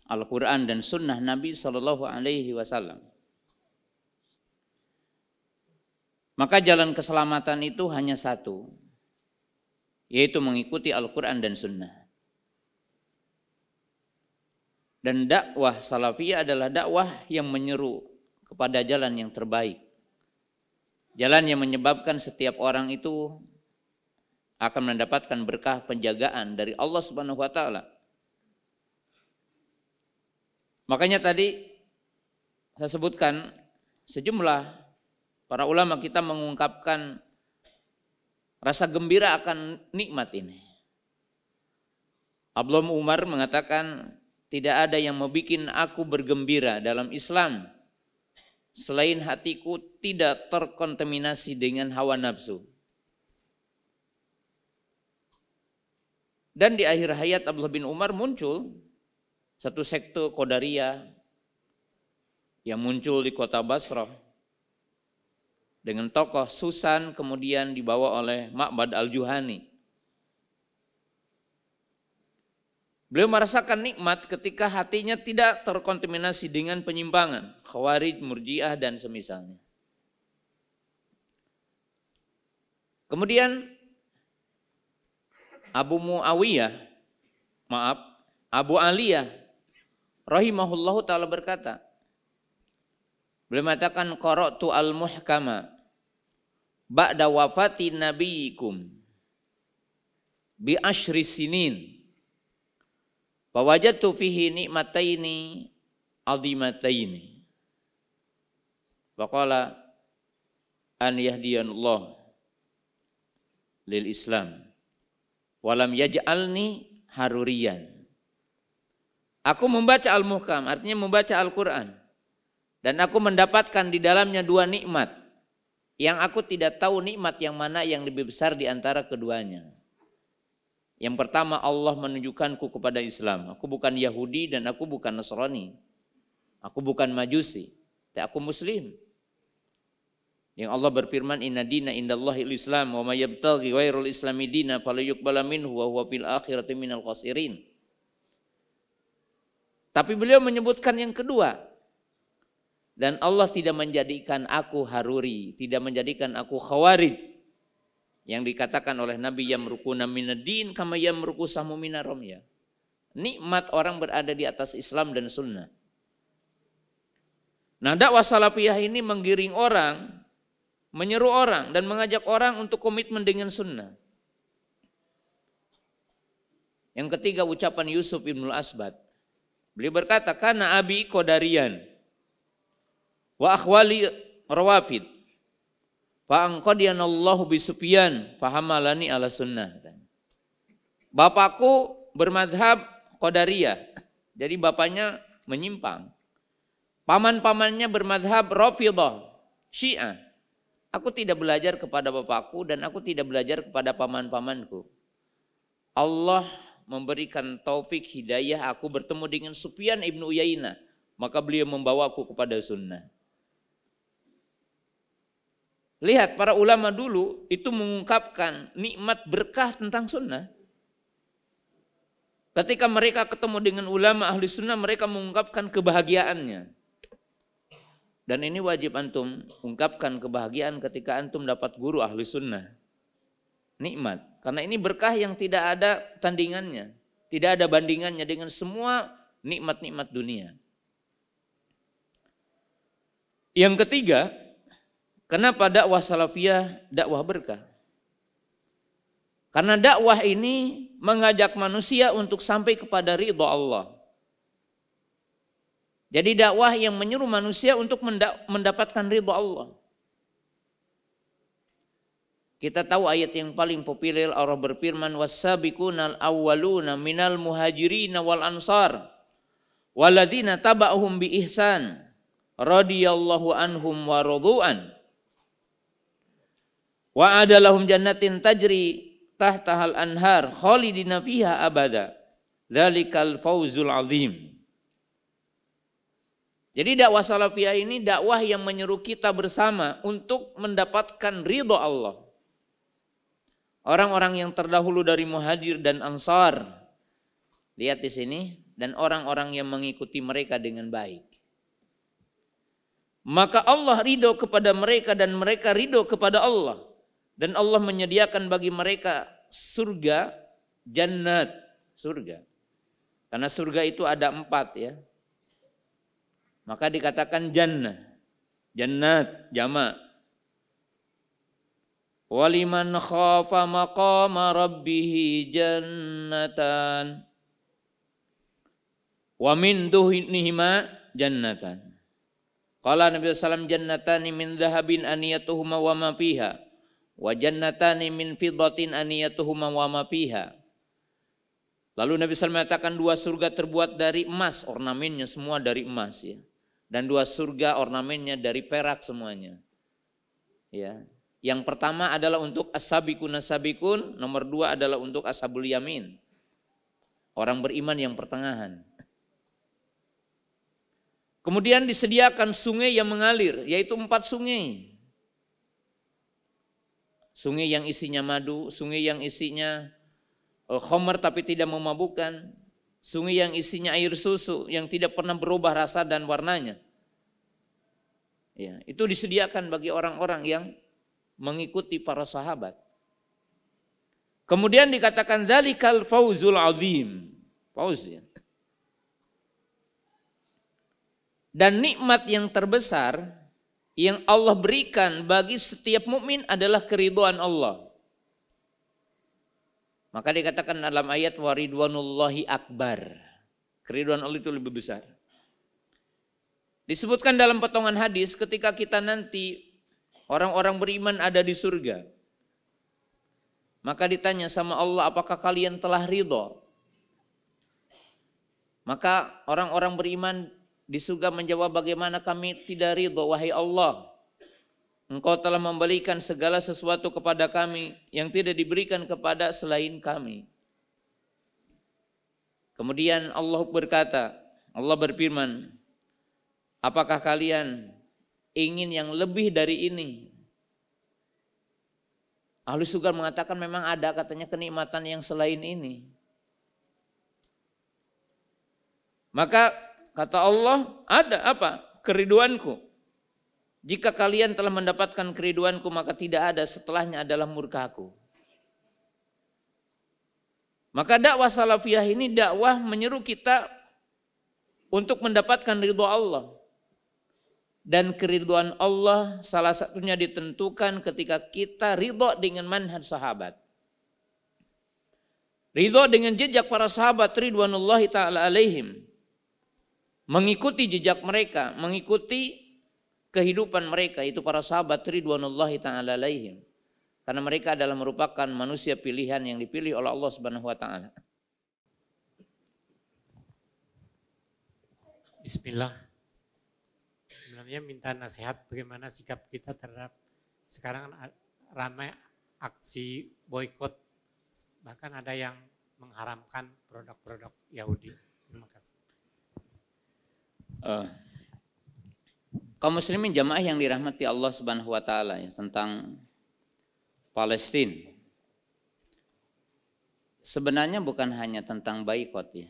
Al-Quran dan Sunnah Nabi Sallallahu Alaihi Wasallam. Maka jalan keselamatan itu hanya satu, yaitu mengikuti Al-Quran dan Sunnah. Dan dakwah salafiyah adalah dakwah yang menyeru kepada jalan yang terbaik. Jalan yang menyebabkan setiap orang itu akan mendapatkan berkah penjagaan dari Allah Subhanahu wa taala. Makanya tadi saya sebutkan sejumlah para ulama kita mengungkapkan rasa gembira akan nikmat ini. Abdullah Umar mengatakan, tidak ada yang membuat aku bergembira dalam Islam selain hatiku tidak terkontaminasi dengan hawa nafsu. Dan di akhir hayat Abdullah bin Umar muncul satu sekte Qadariyah yang muncul di kota Basrah dengan tokoh Susan, kemudian dibawa oleh Ma'bad al-Juhani. Beliau merasakan nikmat ketika hatinya tidak terkontaminasi dengan penyimpangan, Khawarij, Murji'ah dan semisalnya. Kemudian Abu Aliyah rahimahullahu ta'ala berkata, beliau mengatakan, qara'tu al-muhkama ba'da wafati nabiyikum bi ashri sinin fawajadtu fihi ni'mataini azimataini faqala an yahdiyanallah lil Islam walam yaj'alni haruriyan. Aku membaca al-muhkam, artinya membaca Al-Quran, dan aku mendapatkan di dalamnya 2 nikmat yang aku tidak tahu nikmat yang mana yang lebih besar di antara keduanya. Yang pertama, Allah menunjukkanku kepada Islam. Aku bukan Yahudi dan aku bukan Nasrani. Aku bukan Majusi, tapi aku Muslim. Yang Allah berfirman, inna dina indallahil Islam wa may yabtaghi ghairul islami dina falyuqbala minhu wa huwa fil akhirati minal khasirin. Tapi beliau menyebutkan yang kedua, dan Allah tidak menjadikan aku haruri, tidak menjadikan aku khawarij, yang dikatakan oleh Nabi yamrukuna minad-din kama yamruku samu minar ramya. Nikmat orang berada di atas Islam dan sunnah. Nah, dakwah salafiyah ini menggiring orang, menyeru orang dan mengajak orang untuk komitmen dengan sunnah. Yang ketiga, ucapan Yusuf ibn al-Asbad. Beliau berkata, kana abi Qadariyan wa akhwali rawafid fa anqadiyanallahu bi Sufyan fa hamalani ala sunnah. Bapakku bermadhab Qadariyah, jadi bapaknya menyimpang. Paman-pamannya bermadhab Rafidhah, Syiah. Aku tidak belajar kepada bapakku dan aku tidak belajar kepada paman-pamanku. Allah memberikan taufik hidayah, aku bertemu dengan Sufyan ibn Uyainah, maka beliau membawaku kepada sunnah. Lihat, para ulama dulu itu mengungkapkan nikmat berkah tentang sunnah. Ketika mereka ketemu dengan ulama ahli sunnah, mereka mengungkapkan kebahagiaannya. Dan ini wajib antum ungkapkan kebahagiaan ketika antum dapat guru ahli sunnah. Nikmat. Karena ini berkah yang tidak ada tandingannya. Tidak ada bandingannya dengan semua nikmat-nikmat dunia. Yang ketiga, kenapa dakwah salafiyah dakwah berkah? Karena dakwah ini mengajak manusia untuk sampai kepada ridha Allah. Jadi dakwah yang menyuruh manusia untuk mendapatkan ridha Allah. Kita tahu ayat yang paling populer, Allah berfirman, was-sabiqunal awwaluna minal muhajirin wal ansar walladzina taba'uhum bi ihsan radhiyallahu anhum wa radu'an wa adalahum jannatin tajri tahtahal anhar khalidina fiha abada dzalikal fawzul azim. Jadi dakwah salafiyah ini dakwah yang menyeru kita bersama untuk mendapatkan ridha Allah. Orang-orang yang terdahulu dari muhajir dan ansar, lihat di sini, dan orang-orang yang mengikuti mereka dengan baik. Maka Allah ridho kepada mereka dan mereka ridho kepada Allah. Dan Allah menyediakan bagi mereka surga, jannat, surga. Karena surga itu ada 4 ya. Maka dikatakan jannah, jannat, jamak. Waliman khafa maqama rabbih jannatan wa min dunihima jannatan. Qala Nabi sallallahu alaihi wasallam jannatani min dhahabin aniyatuhuma wa ma fiha wa jannatani min fiddatin aniyatuhuma wa ma fiha. Lalu Nabi sallallahu alaihi wasallam mengatakan 2 surga terbuat dari emas, ornamennya semua dari emas ya. Dan 2 surga ornamennya dari perak semuanya. Ya. Yang pertama adalah untuk as-sabiqun as-sabiqun, nomor 2 adalah untuk ashabul yamin. Orang beriman yang pertengahan. Kemudian disediakan sungai yang mengalir, yaitu 4 sungai. Sungai yang isinya madu, sungai yang isinya khamar tapi tidak memabukkan, sungai yang isinya air susu yang tidak pernah berubah rasa dan warnanya. Ya, itu disediakan bagi orang-orang yang mengikuti para sahabat. Kemudian dikatakan zalikal fauzul azim. Fauz ya. Dan nikmat yang terbesar yang Allah berikan bagi setiap mukmin adalah keridhaan Allah. Maka dikatakan dalam ayat waridwanullahi akbar. Keridhaan Allah itu lebih besar. Disebutkan dalam potongan hadis ketika kita nanti orang-orang beriman ada di surga. Maka ditanya sama Allah, apakah kalian telah ridha? Maka orang-orang beriman di surga menjawab, bagaimana kami tidak ridha, wahai Allah. Engkau telah memberikan segala sesuatu kepada kami yang tidak diberikan kepada selain kami. Kemudian Allah berkata, Allah berfirman, apakah kalian ingin yang lebih dari ini? Ahli surga mengatakan memang ada katanya kenikmatan yang selain ini. Maka kata Allah, ada apa? Keriduanku. Jika kalian telah mendapatkan keriduanku, maka tidak ada setelahnya adalah murkaku. Maka dakwah salafiyah ini dakwah menyeru kita untuk mendapatkan ridho Allah. Dan keridhaan Allah salah satunya ditentukan ketika kita ridho dengan manhaj sahabat. Ridho dengan jejak para sahabat ridwanullahi ta'ala alaihim. Mengikuti jejak mereka, mengikuti kehidupan mereka, itu para sahabat ridwanullahi ta'ala alaihim. Karena mereka adalah merupakan manusia pilihan yang dipilih oleh Allah Subhanahu wa taala. Bismillah. Sebenarnya minta nasihat bagaimana sikap kita terhadap sekarang ramai aksi boikot, bahkan ada yang mengharamkan produk-produk Yahudi. Terima kasih. Kaum muslimin jamaah yang dirahmati Allah Subhanahu wa taala ya, tentang Palestina. Sebenarnya bukan hanya tentang boikot ya.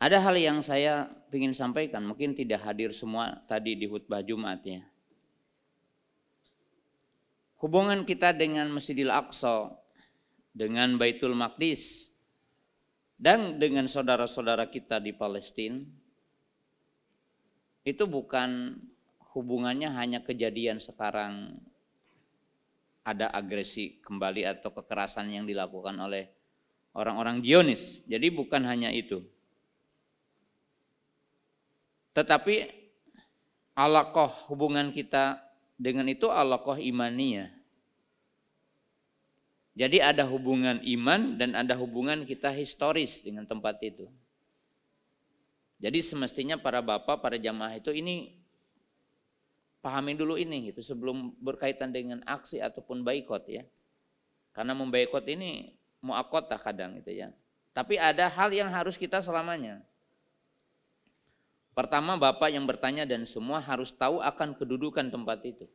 Ada hal yang saya ingin sampaikan, mungkin tidak hadir semua tadi di khutbah Jumat ya. Hubungan kita dengan Masjidil Aqsa, dengan Baitul Maqdis, dan dengan saudara-saudara kita di Palestina, itu bukan hubungannya hanya kejadian sekarang ada agresi kembali atau kekerasan yang dilakukan oleh orang-orang Zionis. Jadi bukan hanya itu. Tetapi alaqah hubungan kita dengan itu alaqah imaniyah. Jadi ada hubungan iman dan ada hubungan kita historis dengan tempat itu. Jadi semestinya para bapak, para jamaah itu ini pahami dulu ini gitu sebelum berkaitan dengan aksi ataupun boikot ya. Karena memboikot ini muakotah kadang gitu ya. Tapi ada hal yang harus kita selamanya. Pertama, bapak yang bertanya dan semua harus tahu akan kedudukan tempat itu.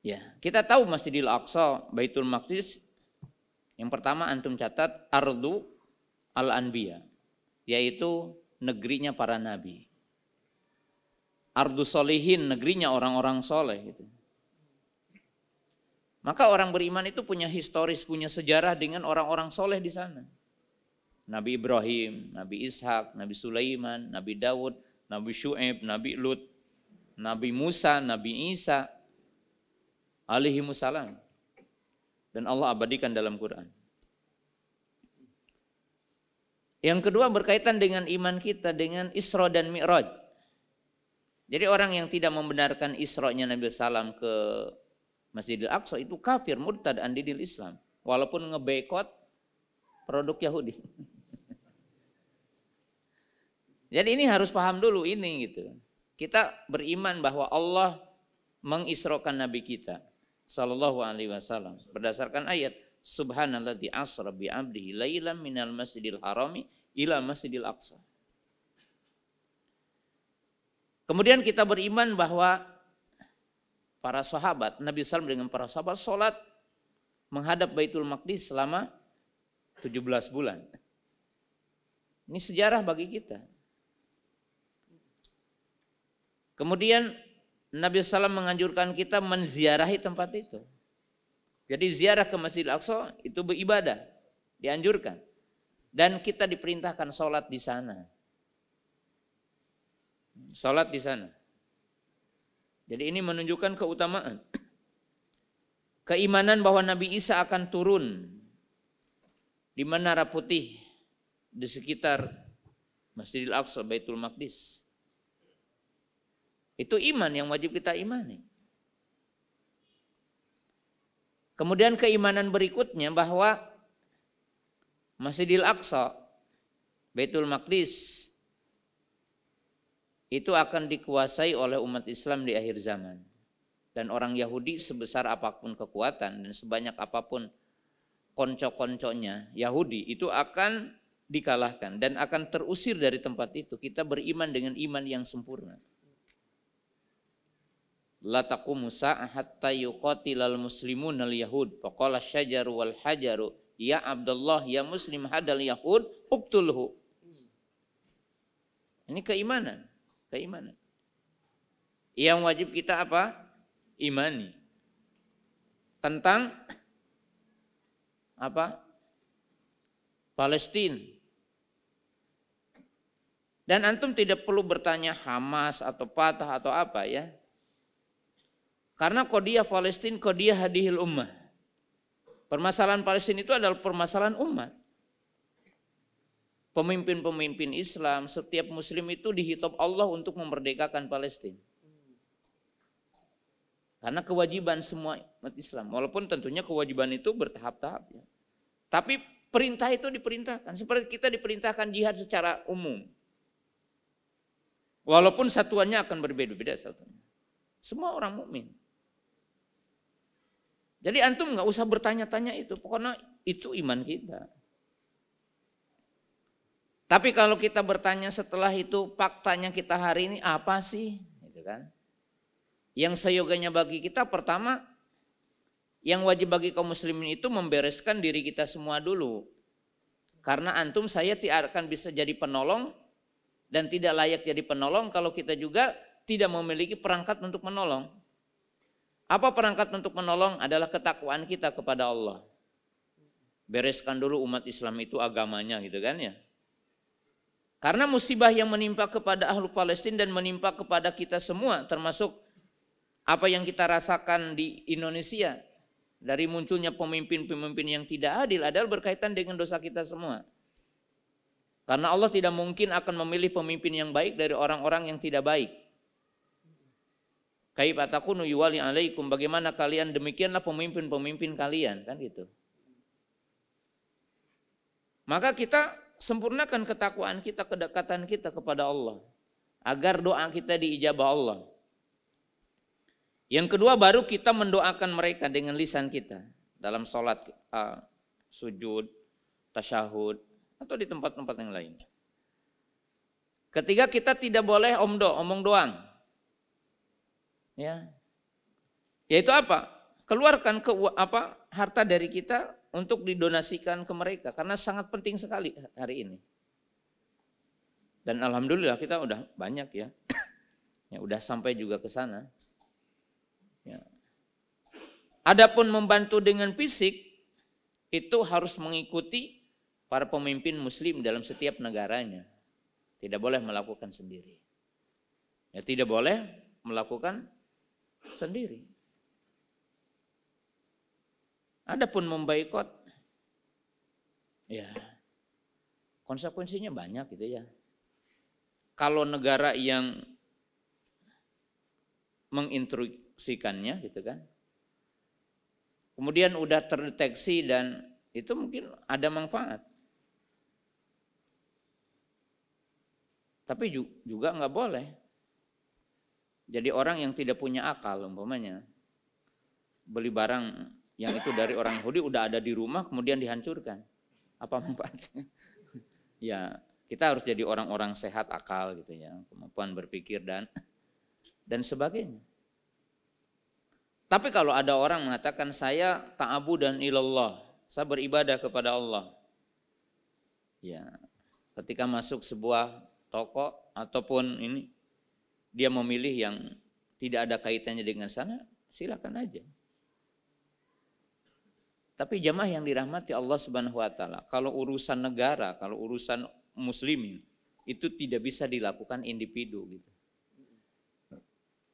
Ya, kita tahu Masjidil Aqsa, Baitul Maqdis. Yang pertama antum catat ardu al-anbiya, yaitu negerinya para nabi. Ardu solihin, negerinya orang-orang soleh. Gitu. Maka orang beriman itu punya historis, punya sejarah dengan orang-orang soleh di sana. Nabi Ibrahim, Nabi Ishak, Nabi Sulaiman, Nabi Daud, Nabi Syu'aib, Nabi Lut, Nabi Musa, Nabi Isa, alaihimussalam. Dan Allah abadikan dalam Quran. Yang kedua berkaitan dengan iman kita dengan Isra dan Mi'raj. Jadi orang yang tidak membenarkan Isra-nya Nabi SAW ke Masjidil Aqsa itu kafir, murtad an dinil Islam. Walaupun ngebekot produk Yahudi. Jadi ini harus paham dulu ini gitu. Kita beriman bahwa Allah mengisrokan Nabi kita sallallahu alaihi wasallam berdasarkan ayat subhanalladzi asra bi 'abdihi lailan minal masjidil harami ila masjidil aqsa. Kemudian kita beriman bahwa para sahabat, Nabi SAW dengan para sahabat sholat menghadap Baitul Maqdis selama 17 bulan. Ini sejarah bagi kita. Kemudian Nabi SAW menganjurkan kita menziarahi tempat itu. Jadi ziarah ke Masjidil Aqsa itu beribadah, dianjurkan. Dan kita diperintahkan sholat di sana. Sholat di sana. Jadi ini menunjukkan keutamaan. Keimanan bahwa Nabi Isa akan turun di Menara Putih di sekitar Masjidil Aqsa, Baitul Maqdis. Itu iman yang wajib kita imani. Kemudian keimanan berikutnya bahwa Masjidil Aqsa, Baitul Maqdis itu akan dikuasai oleh umat Islam di akhir zaman. Dan orang Yahudi sebesar apapun kekuatan dan sebanyak apapun konco-konconya Yahudi itu akan dikalahkan dan akan terusir dari tempat itu. Kita beriman dengan iman yang sempurna. La taqumu sa'ah hatta yuqatilal muslimun al-yahud faqala syajaru wal hajaru ya Abdullah ya muslim hadal yahud uqtulhu. Ini keimanan. Yang wajib kita apa? Imani. Tentang apa? Palestina. Dan antum tidak perlu bertanya Hamas atau Fatah atau apa ya. Karena qadiyah Palestina, qadiyah hadihil ummah. Permasalahan Palestina itu adalah permasalahan umat. Pemimpin-pemimpin Islam, setiap muslim itu dihitab Allah untuk memerdekakan Palestina. Karena kewajiban semua umat Islam. Walaupun tentunya kewajiban itu bertahap-tahap. Ya. Tapi perintah itu diperintahkan. Seperti kita diperintahkan jihad secara umum. Walaupun satuannya akan berbeda-beda satuannya. Semua orang mukmin. Jadi antum nggak usah bertanya-tanya itu. Pokoknya itu iman kita. Tapi kalau kita bertanya setelah itu faktanya kita hari ini apa sih? Gitu kan? Yang seyoganya bagi kita pertama, yang wajib bagi kaum muslimin itu membereskan diri kita semua dulu. Karena antum saya tidak akan bisa jadi penolong dan tidak layak jadi penolong kalau kita juga tidak memiliki perangkat untuk menolong. Apa perangkat untuk menolong? Adalah ketakwaan kita kepada Allah. Bereskan dulu umat Islam itu agamanya gitu kan ya. Karena musibah yang menimpa kepada ahlu Palestina dan menimpa kepada kita semua, termasuk apa yang kita rasakan di Indonesia, dari munculnya pemimpin-pemimpin yang tidak adil adalah berkaitan dengan dosa kita semua. Karena Allah tidak mungkin akan memilih pemimpin yang baik dari orang-orang yang tidak baik. Kaifa takunu yuwali alaikum, bagaimana kalian, demikianlah pemimpin-pemimpin kalian, kan gitu. Maka kita sempurnakan ketakwaan kita, kedekatan kita kepada Allah, agar doa kita diijabah Allah. Yang kedua, baru kita mendoakan mereka dengan lisan kita dalam sholat, sujud, tasyahud, atau di tempat-tempat yang lain. Ketiga, kita tidak boleh omong doang. Ya. Yaitu apa? Keluarkan harta dari kita untuk didonasikan ke mereka, karena sangat penting sekali hari ini. Dan alhamdulillah kita udah banyak ya. Ya, udah sampai juga ke sana. Ya. Adapun membantu dengan fisik itu harus mengikuti para pemimpin muslim dalam setiap negaranya. Tidak boleh melakukan sendiri. Ya, tidak boleh melakukan sendiri. Adapun memboikot, ya konsekuensinya banyak gitu ya. Kalau negara yang menginstruksikannya gitu kan, kemudian udah terdeteksi dan itu mungkin ada manfaat. Tapi juga nggak boleh. Jadi orang yang tidak punya akal umpamanya beli barang yang itu dari orang Yahudi udah ada di rumah kemudian dihancurkan. Apa manfaatnya? Ya, kita harus jadi orang-orang sehat akal gitu ya, kemampuan berpikir dan sebagainya. Tapi kalau ada orang mengatakan saya ta'abudan ilallah, saya beribadah kepada Allah. Ya, ketika masuk sebuah toko ataupun ini dia memilih yang tidak ada kaitannya dengan sana, silakan aja. Tapi jamaah yang dirahmati Allah Subhanahu wa taala, kalau urusan negara, kalau urusan muslimin itu tidak bisa dilakukan individu gitu.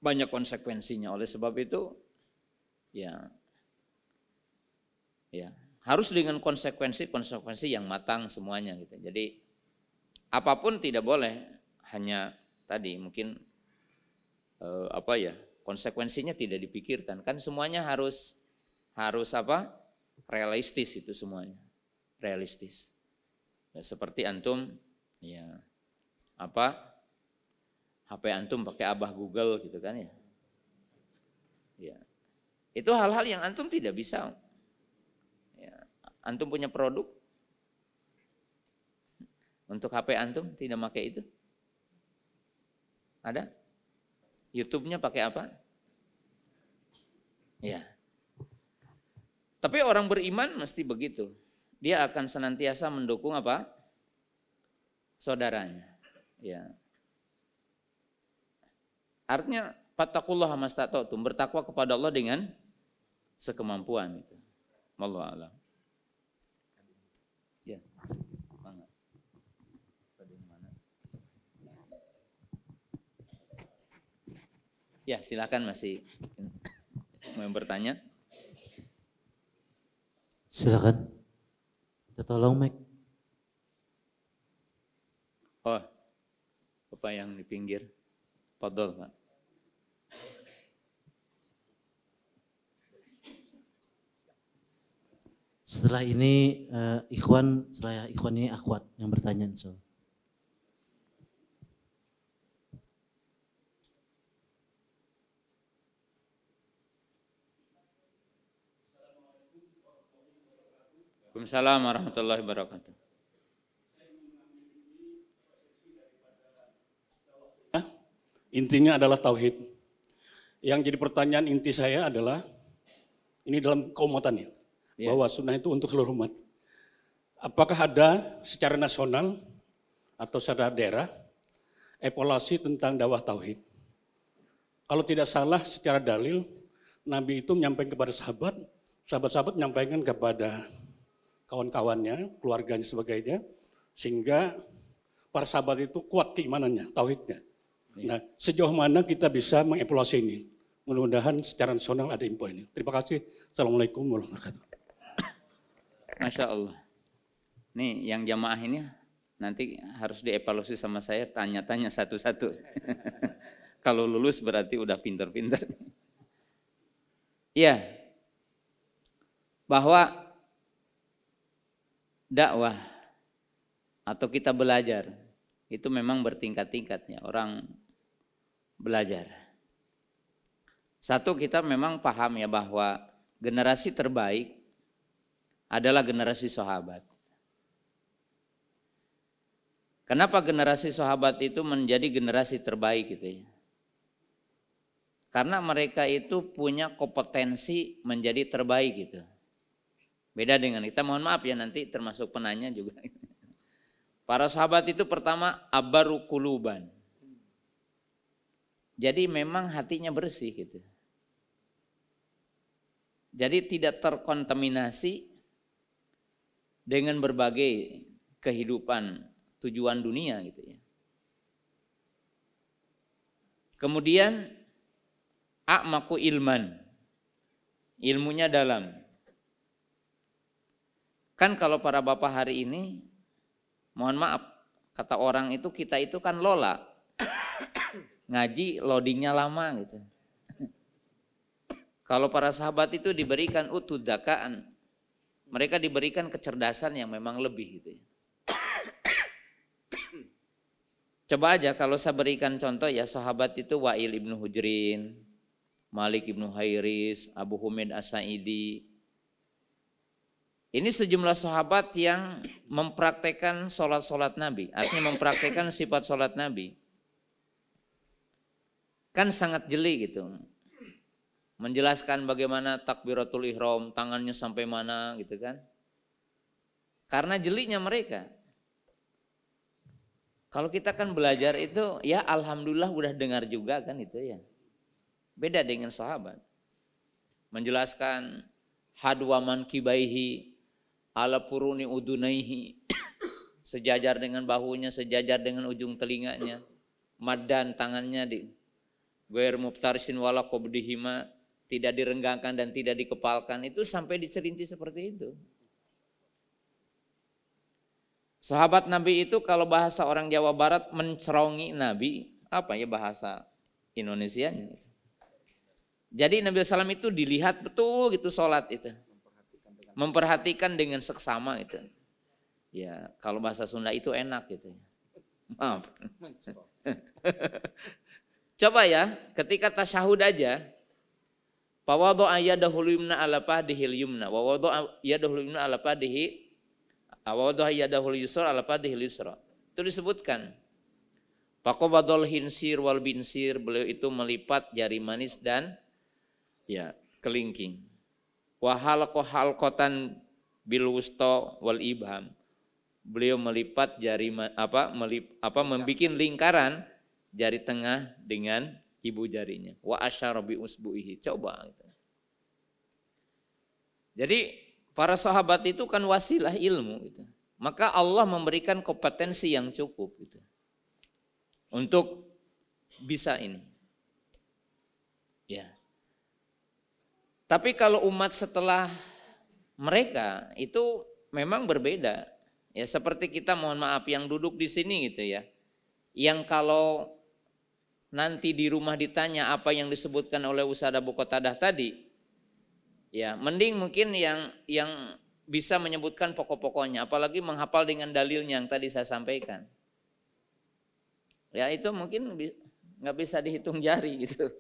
Banyak konsekuensinya. Oleh sebab itu ya harus dengan konsekuensi yang matang semuanya gitu. Jadi apapun tidak boleh hanya tadi mungkin konsekuensinya tidak dipikirkan. Kan semuanya harus realistis itu semuanya. Realistis. Ya, seperti antum HP antum pakai Abah Google gitu kan ya. Ya. Itu hal-hal yang antum tidak bisa. Ya. Antum punya produk untuk HP antum tidak pakai itu? Ada? YouTube-nya pakai apa? Ya. Tapi orang beriman mesti begitu. Dia akan senantiasa mendukung apa? Saudaranya. Ya. Artinya fattaqullaha mastata'tum, bertakwa kepada Allah dengan sekemampuan itu. Wallahu a'lam. Ya. Ya, silakan masih mau bertanya. Silakan. Kita tolong Mike. Oh, Bapak yang di pinggir. Fadhol, Pak. Setelah ini ikhwan ini akhwat yang bertanya insyaallah. Waalaikumsalam warahmatullahi wabarakatuh. Intinya adalah tauhid. Yang jadi pertanyaan inti saya adalah, ini dalam keumatan ya, bahwa sunnah itu untuk seluruh umat. Apakah ada secara nasional atau secara daerah evaluasi tentang dakwah tauhid? Kalau tidak salah secara dalil, Nabi itu menyampaikan kepada sahabat-sahabat menyampaikan kepada kawan-kawannya, keluarganya sebagainya, sehingga para sahabat itu kuat keimanannya, tauhidnya. Nah, sejauh mana kita bisa mengevaluasi ini? Mudah-mudahan secara nasional ada info ini. Terima kasih. Assalamualaikum warahmatullahi wabarakatuh. Masya Allah. Nih yang jamaah ini nanti harus dievaluasi sama saya, tanya-tanya satu-satu. Kalau lulus berarti udah pinter-pinter. Iya, bahwa dakwah atau kita belajar itu memang bertingkat-tingkatnya orang belajar. Satu, kita memang paham ya bahwa generasi terbaik adalah generasi sahabat. Kenapa generasi sahabat itu menjadi generasi terbaik gitu ya? Karena mereka itu punya kompetensi menjadi terbaik gitu. Beda dengan kita, mohon maaf ya nanti termasuk penanya juga. Para sahabat itu pertama abaru kuluban. Jadi memang hatinya bersih gitu. Jadi tidak terkontaminasi dengan berbagai kehidupan tujuan dunia gitu ya. Kemudian a'maku ilman, ilmunya dalam. Kan kalau para bapak hari ini, mohon maaf, kata orang itu kita itu kan lola, ngaji loadingnya lama gitu. Kalau para sahabat itu diberikan utudakaan, mereka diberikan kecerdasan yang memang lebih gitu ya. Coba aja kalau saya berikan contoh ya, sahabat itu Wa'il ibnu Hujrin, Malik ibnu Hairis, Abu Humaid As-Sa'idi. Ini sejumlah sahabat yang mempraktekkan sholat Nabi, artinya mempraktekkan sifat sholat Nabi. Kan sangat jeli gitu. Menjelaskan bagaimana takbiratul ihram, tangannya sampai mana gitu kan. Karena jelinya mereka. Kalau kita kan belajar itu ya alhamdulillah udah dengar juga kan itu ya. Beda dengan sahabat. Menjelaskan hadwaman kibaihi ala puruni udunaihi. Sejajar dengan bahunya, sejajar dengan ujung telinganya. Madan tangannya di ghair mubtarisin wala qabdihima, tidak direnggangkan dan tidak dikepalkan, itu sampai diserinci seperti itu. Sahabat Nabi itu kalau bahasa orang Jawa Barat mencerongi Nabi, apa ya bahasa Indonesianya? Jadi Nabi SAW itu dilihat betul gitu sholat itu, memperhatikan dengan seksama itu. Ya kalau bahasa Sunda itu enak gitu. Maaf. Coba ya, ketika tasyahud aja, fawadha'a yadahul yumna ala fahdihil yumna wa wadha'a yadahul yumna ala fadhihi awadha'a yadahul yusra ala fadhihil yusra. Itu disebutkan. Faqabadul hinsir wal binsir, beliau itu melipat jari manis dan ya kelingking. Wa halqa halqatan bil wusta wal ibham. Beliau melipat jari membikin lingkaran jari tengah dengan ibu jarinya. Wa asyara bi usbu'ihi. Coba gitu. Jadi para sahabat itu kan wasilah ilmu gitu. Maka Allah memberikan kompetensi yang cukup gitu. Untuk bisa ini. Ya. Tapi kalau umat setelah mereka itu memang berbeda. Ya seperti kita, mohon maaf, yang duduk di sini gitu ya. Yang kalau nanti di rumah ditanya apa yang disebutkan oleh Ustaz Abu Qatadah tadi, ya mending mungkin yang bisa menyebutkan pokok-pokoknya, apalagi menghafal dengan dalilnya yang tadi saya sampaikan. Ya itu mungkin nggak bisa dihitung jari gitu.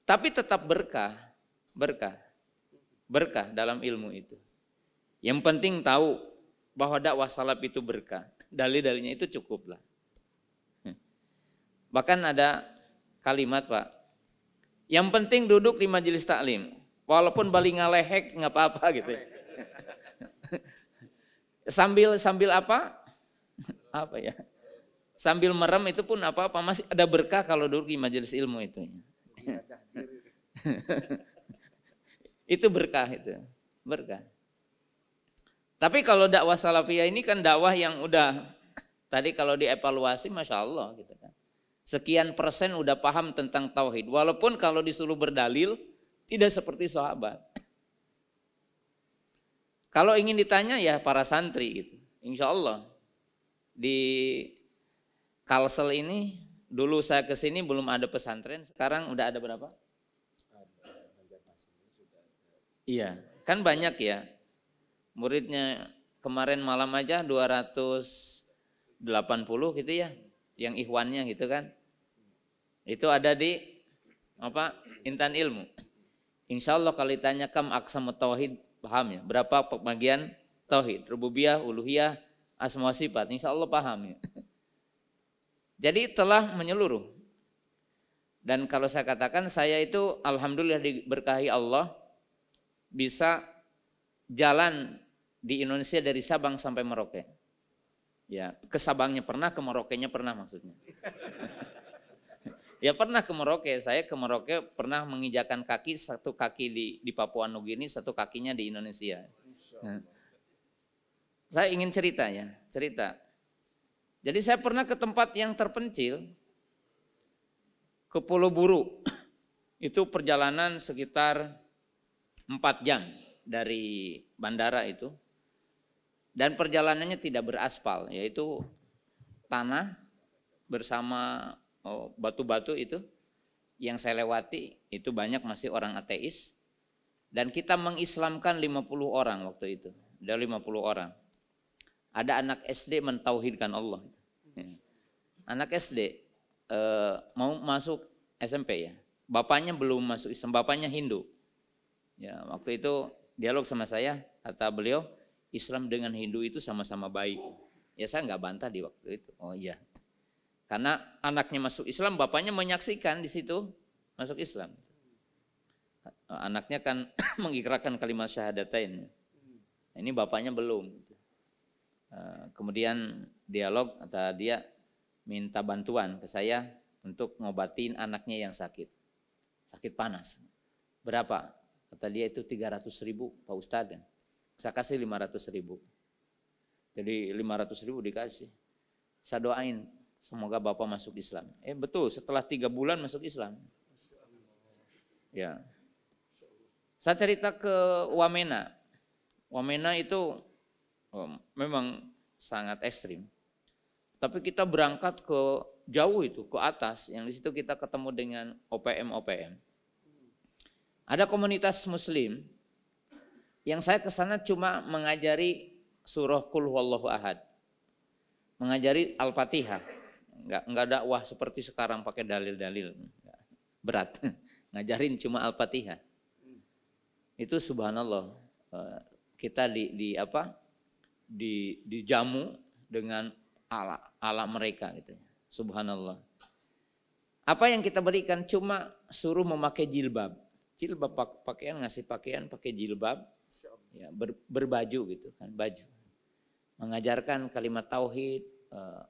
Tapi tetap berkah dalam ilmu itu. Yang penting tahu bahwa dakwah salaf itu berkah. Dalil-dalilnya itu cukuplah. Bahkan ada kalimat Pak, yang penting duduk di majelis taklim, walaupun bali ngalehek nggak apa-apa gitu. Sambil apa? Apa ya? Sambil merem itu pun apa-apa, masih ada berkah kalau duduk di majelis ilmu itu. Itu berkah itu, berkah. Tapi kalau dakwah salafiyah ini kan dakwah yang udah Tadi kalau dievaluasi, masya Allah gitu kan. Sekian persen udah paham tentang tauhid. Walaupun kalau disuruh berdalil tidak seperti sahabat. Kalau ingin ditanya ya para santri gitu. Insya Allah di Kalsel ini dulu saya kesini belum ada pesantren. Sekarang udah ada berapa? Iya, kan banyak ya. Muridnya kemarin malam aja 280 gitu ya, yang ikhwannya gitu kan. Itu ada di Intan Ilmu. Insya Allah kalau ditanya kam aqsamu tauhid, paham ya? Berapa pembagian tauhid? Rububiyah, uluhiyah, asma wa sifat. Insya Allah paham ya. Jadi telah menyeluruh. Dan kalau saya katakan saya itu alhamdulillah diberkahi Allah bisa jalan di Indonesia dari Sabang sampai Merauke. Ya, ke Sabangnya pernah, ke Merauke-nya pernah maksudnya. Ya pernah ke Merauke, saya ke Merauke pernah menginjakan kaki, satu kaki di Papua Nugini, satu kakinya di Indonesia. Nah, saya ingin cerita. Jadi saya pernah ke tempat yang terpencil, ke Pulau Buru. Itu perjalanan sekitar 4 jam dari bandara itu. Dan perjalanannya tidak beraspal, yaitu tanah bersama batu-batu itu yang saya lewati, itu banyak masih orang ateis. Dan kita mengislamkan 50 orang waktu itu. Ada 50 orang. Ada anak SD mentauhidkan Allah. Anak SD mau masuk SMP ya. Bapaknya belum masuk Islam, bapaknya Hindu. Ya, waktu itu dialog sama saya, kata beliau, Islam dengan Hindu itu sama-sama baik. Ya saya nggak bantah di waktu itu. Oh iya. Karena anaknya masuk Islam, bapaknya menyaksikan di situ masuk Islam. Anaknya kan mengikrarkan kalimat syahadatain. Ini bapaknya belum. Kemudian dialog, kata dia minta bantuan ke saya untuk ngobatin anaknya yang sakit panas. Berapa? Kata dia itu 300.000 Pak Ustadz. Saya kasih 500.000. Jadi 500.000 dikasih. Saya doain semoga bapak masuk Islam. Betul, setelah 3 bulan masuk Islam. Ya. Saya cerita ke Wamena. Wamena itu memang sangat ekstrim. Tapi kita berangkat ke jauh itu, ke atas. Yang di situ kita ketemu dengan OPM. Ada komunitas Muslim yang saya ke sana cuma mengajari surah Qul Huwallahu Ahad. Mengajari Al-Fatihah. Enggak dakwah seperti sekarang pakai dalil-dalil. Berat. Ngajarin cuma Al-Fatihah. Itu subhanallah. Kita dijamu dengan ala mereka gitu. Subhanallah. Apa yang kita berikan cuma suruh memakai jilbab. Jilbab pakaian, ngasih pakaian pakai jilbab. Ya, berbaju gitu kan, baju. Mengajarkan kalimat tauhid,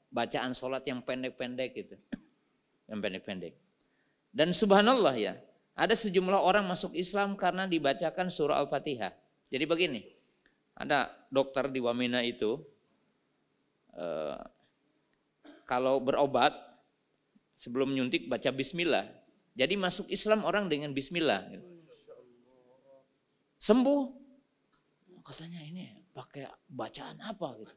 bacaan sholat yang pendek-pendek gitu. Yang pendek-pendek. Dan subhanallah ya, ada sejumlah orang masuk Islam karena dibacakan surah Al-Fatihah. Jadi begini, ada dokter di Wamena itu, kalau berobat, sebelum nyuntik baca bismillah. Jadi masuk Islam orang dengan bismillah. Gitu. Sembuh. Katanya ini pakai bacaan apa gitu.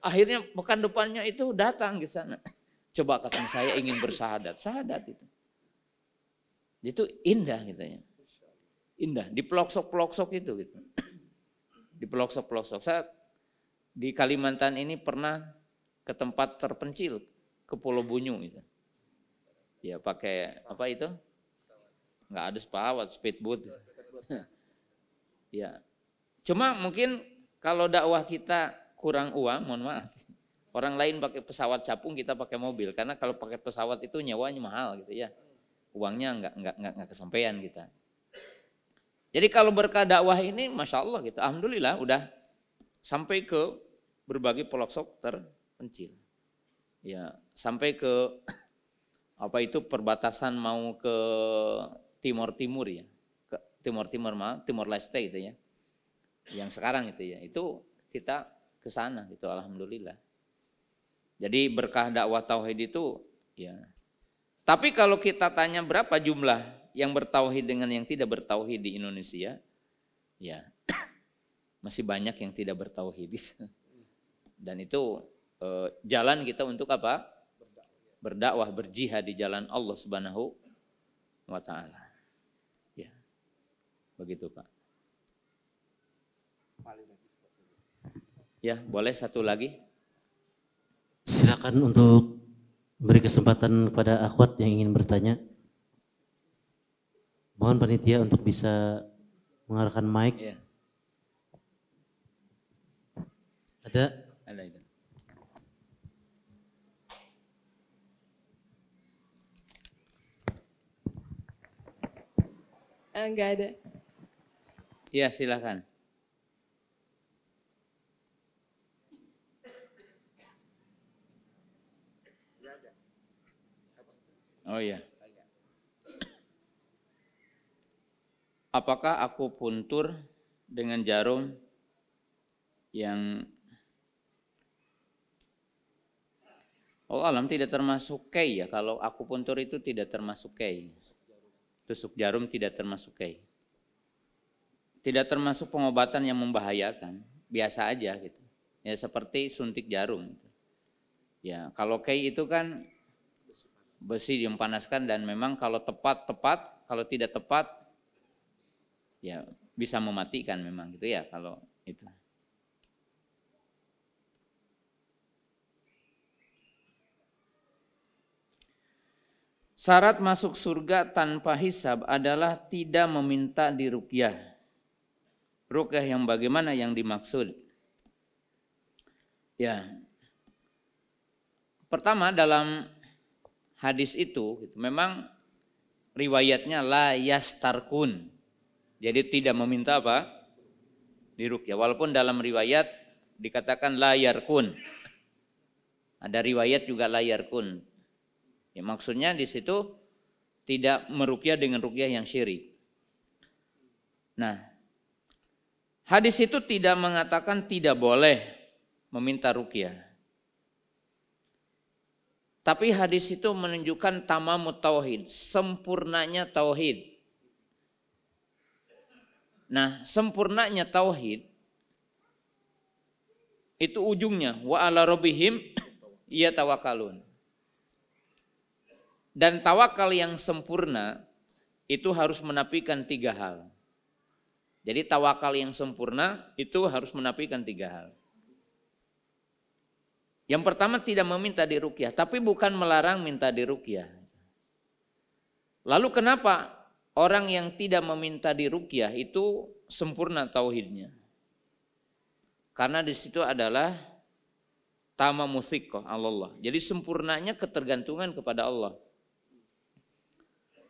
Akhirnya pekan depannya itu datang ke sana. Coba katanya saya ingin bersahadat. Sahadat itu. Itu indah gitu ya. Indah. Di pelosok-pelosok itu gitu. Di pelosok-pelosok. Saya di Kalimantan ini pernah ke tempat terpencil. Ke Pulau Bunyu gitu. Ya pakai apa itu? Nggak ada pesawat, speedboat. Ya. Cuma mungkin kalau dakwah kita kurang uang, mohon maaf. Orang lain pakai pesawat capung, kita pakai mobil. Karena kalau pakai pesawat itu nyawanya mahal gitu ya. Uangnya nggak kesampaian kita. Jadi kalau berkah dakwah ini, masya Allah gitu. Alhamdulillah udah sampai ke berbagai pelosok terpencil. Ya, sampai ke perbatasan mau ke Timur ya. Timor Leste itu ya. Yang sekarang itu ya. Itu kita ke sana gitu, alhamdulillah. Jadi berkah dakwah tauhid itu ya. Tapi kalau kita tanya berapa jumlah yang bertauhid dengan yang tidak bertauhid di Indonesia, ya masih banyak yang tidak bertauhid. Dan itu jalan kita untuk apa? Berdakwah, berjihad di jalan Allah Subhanahu wa taala. Ya. Begitu, Pak. Ya, boleh satu lagi? Silakan untuk beri kesempatan kepada akhwat yang ingin bertanya. Mohon panitia untuk bisa mengarahkan mic. Ya. Ada? Ada itu. Enggak ada. Iya, silakan. Oh iya. Apakah aku puntur dengan jarum yang Allah alam tidak termasuk kei ya. Kalau aku puntur itu tidak termasuk kei. Tusuk jarum tidak termasuk kei. Tidak termasuk pengobatan yang membahayakan. Biasa aja gitu. Ya seperti suntik jarum. Ya kalau kei itu kan besi dipanaskan dan memang kalau tepat, kalau tidak tepat ya bisa mematikan memang gitu ya kalau itu. Syarat masuk surga tanpa hisab adalah tidak meminta diruqyah. Ruqyah yang bagaimana yang dimaksud? Ya. Pertama dalam hadis itu memang riwayatnya la yastarkun. Jadi tidak meminta apa? Diruqyah. Walaupun dalam riwayat dikatakan la yarkun. Ada riwayat juga la yarkun. Ya, maksudnya di situ tidak meruqyah dengan ruqyah yang syirik. Nah, hadis itu tidak mengatakan tidak boleh meminta ruqyah. Tapi hadis itu menunjukkan tamamut tauhid, sempurnanya tauhid. Nah, sempurnanya tauhid itu ujungnya wa ala rabbihim yatawakkalun. Dan tawakal yang sempurna itu harus menafikan 3 hal. Jadi tawakal yang sempurna itu harus menafikan 3 hal. Yang pertama tidak meminta diruqyah, tapi bukan melarang minta diruqyah. Lalu kenapa orang yang tidak meminta diruqyah itu sempurna tauhidnya? Karena di situ adalah tamamu thiqah Allah. Jadi sempurnanya ketergantungan kepada Allah.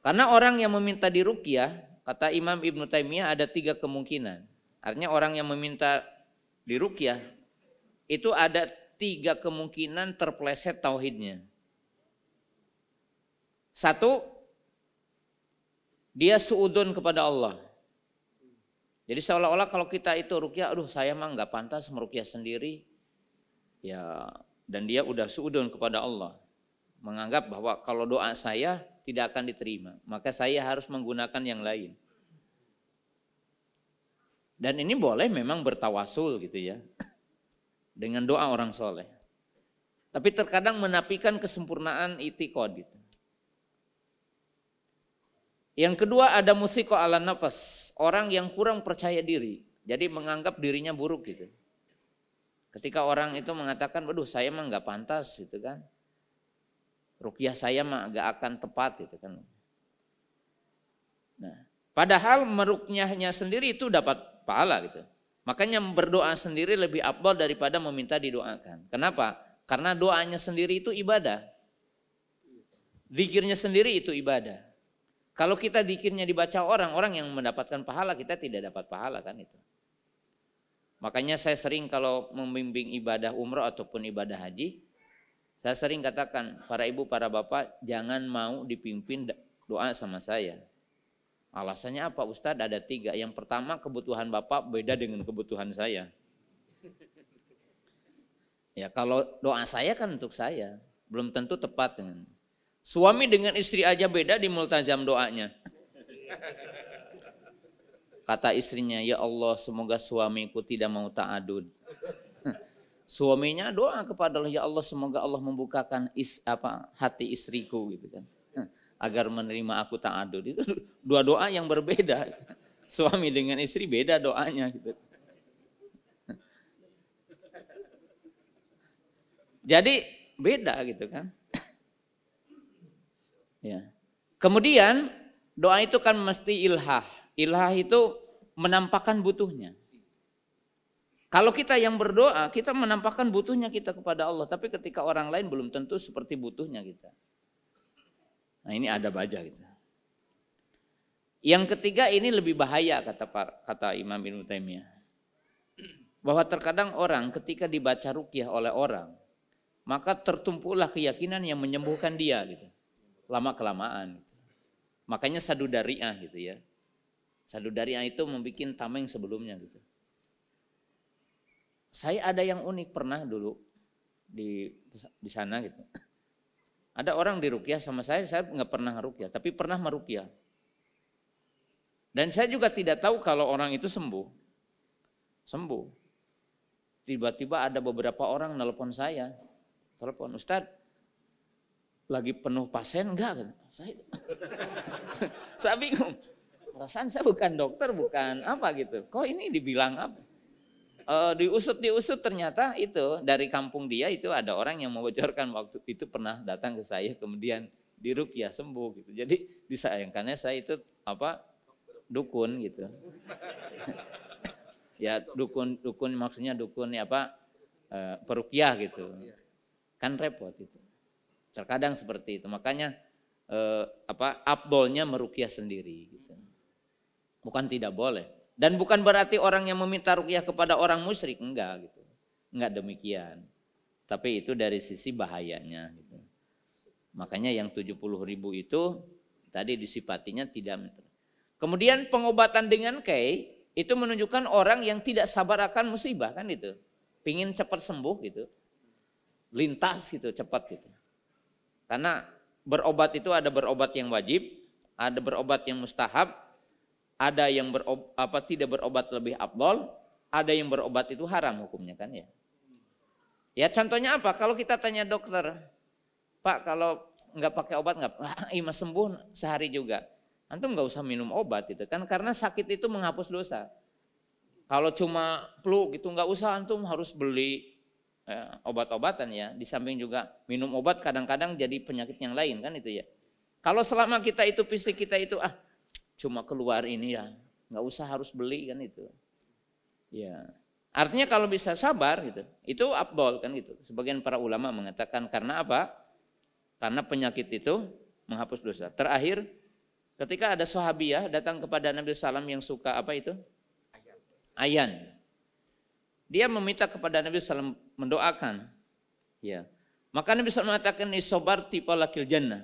Karena orang yang meminta diruqyah, kata Imam Ibnu Taimiyah ada 3 kemungkinan. Artinya orang yang meminta diruqyah itu ada 3 kemungkinan terpleset tauhidnya. 1, dia suudun kepada Allah. Jadi seolah-olah kalau kita itu ruqyah, aduh saya mah nggak pantas meruqyah sendiri. Ya, dan dia udah suudun kepada Allah. Menganggap bahwa kalau doa saya tidak akan diterima, maka saya harus menggunakan yang lain. Dan ini boleh memang bertawasul gitu ya, dengan doa orang soleh. Tapi terkadang menafikan kesempurnaan itikad gitu. Yang kedua ada musiko ala nafas, orang yang kurang percaya diri, jadi menganggap dirinya buruk gitu. Ketika orang itu mengatakan, waduh saya mah nggak pantas gitu kan, ruqyah saya mah nggak akan tepat gitu kan. Nah, padahal meruqyahnya sendiri itu dapat pahala gitu. Makanya berdoa sendiri lebih afdal daripada meminta didoakan. Kenapa? Karena doanya sendiri itu ibadah. Zikirnya sendiri itu ibadah. Kalau kita zikirnya dibaca orang yang mendapatkan pahala, kita tidak dapat pahala kan itu. Makanya saya sering kalau membimbing ibadah umroh ataupun ibadah haji, saya sering katakan, para ibu, para bapak, jangan mau dipimpin doa sama saya. Alasannya apa Ustadz? Ada 3. Yang pertama, kebutuhan bapak beda dengan kebutuhan saya. Ya kalau doa saya kan untuk saya, belum tentu tepat dengan suami dengan istri aja beda di multazam doanya. Kata istrinya, ya Allah semoga suamiku tidak mau ta'adud. Suaminya doa kepada Allah, ya Allah semoga Allah membukakan hati istriku gitu kan, agar menerima aku ta'adud. Itu dua doa yang berbeda. Suami dengan istri beda doanya gitu. Jadi beda gitu kan. Ya. Kemudian doa itu kan mesti ilhah. Ilhah itu menampakkan butuhnya. Kalau kita yang berdoa, kita menampakkan butuhnya kita kepada Allah. Tapi ketika orang lain belum tentu seperti butuhnya kita. Nah ini adab aja gitu. Yang ketiga ini lebih bahaya kata Imam Ibnu Taimiyah. Bahwa terkadang orang ketika dibaca ruqyah oleh orang, maka tertumpulah keyakinan yang menyembuhkan dia gitu. Lama-kelamaan. Gitu. Makanya sadudari'ah gitu ya. Sadudari'ah itu membuat tameng sebelumnya gitu. Saya ada yang unik pernah dulu di sana gitu. Ada orang diruqyah sama saya nggak pernah ruqyah, tapi pernah meruqyah. Dan saya juga tidak tahu kalau orang itu sembuh. Sembuh. Tiba-tiba ada beberapa orang nelpon saya. Telepon, Ustadz, lagi penuh pasien enggak kan? Saya bingung. Perasaan saya bukan dokter, bukan apa gitu. Kok ini dibilang apa? Diusut ternyata itu dari kampung dia itu ada orang yang membocorkan waktu itu pernah datang ke saya kemudian diruqyah sembuh gitu. Jadi disayangkannya saya itu dukun gitu. Ya dukun maksudnya dukun peruqyah gitu. Kan repot itu. Terkadang seperti itu. Makanya afdolnya meruqyah sendiri gitu. Bukan tidak boleh. Dan bukan berarti orang yang meminta ruqyah kepada orang musyrik, enggak gitu. Enggak demikian. Tapi itu dari sisi bahayanya gitu. Makanya yang 70.000 itu tadi disifatinya tidak. Kemudian pengobatan dengan kei itu menunjukkan orang yang tidak sabar akan musibah kan itu. Pingin cepat sembuh gitu. Lintas gitu, cepat gitu. Karena berobat itu ada berobat yang wajib, ada berobat yang mustahab, ada yang tidak berobat lebih afdol, ada yang berobat itu haram hukumnya kan ya. Ya contohnya apa? Kalau kita tanya dokter, Pak kalau nggak pakai obat nggak, mas sembuh sehari juga. Antum nggak usah minum obat itu kan karena sakit itu menghapus dosa. Kalau cuma flu gitu nggak usah antum harus beli obat-obatan ya. Di samping juga minum obat kadang-kadang jadi penyakit yang lain kan itu ya. Kalau selama kita itu fisik kita itu cuma keluar ini ya nggak usah harus beli kan itu. Ya artinya kalau bisa sabar gitu itu afdol kan gitu. Sebagian para ulama mengatakan karena apa? Karena penyakit itu menghapus dosa. Terakhir ketika ada sahabiah datang kepada Nabi SAW yang suka apa itu? Ayan. Dia meminta kepada Nabi SAW mendoakan. Ya. Maka Nabi SAW mengatakan isobarti palakil jannah.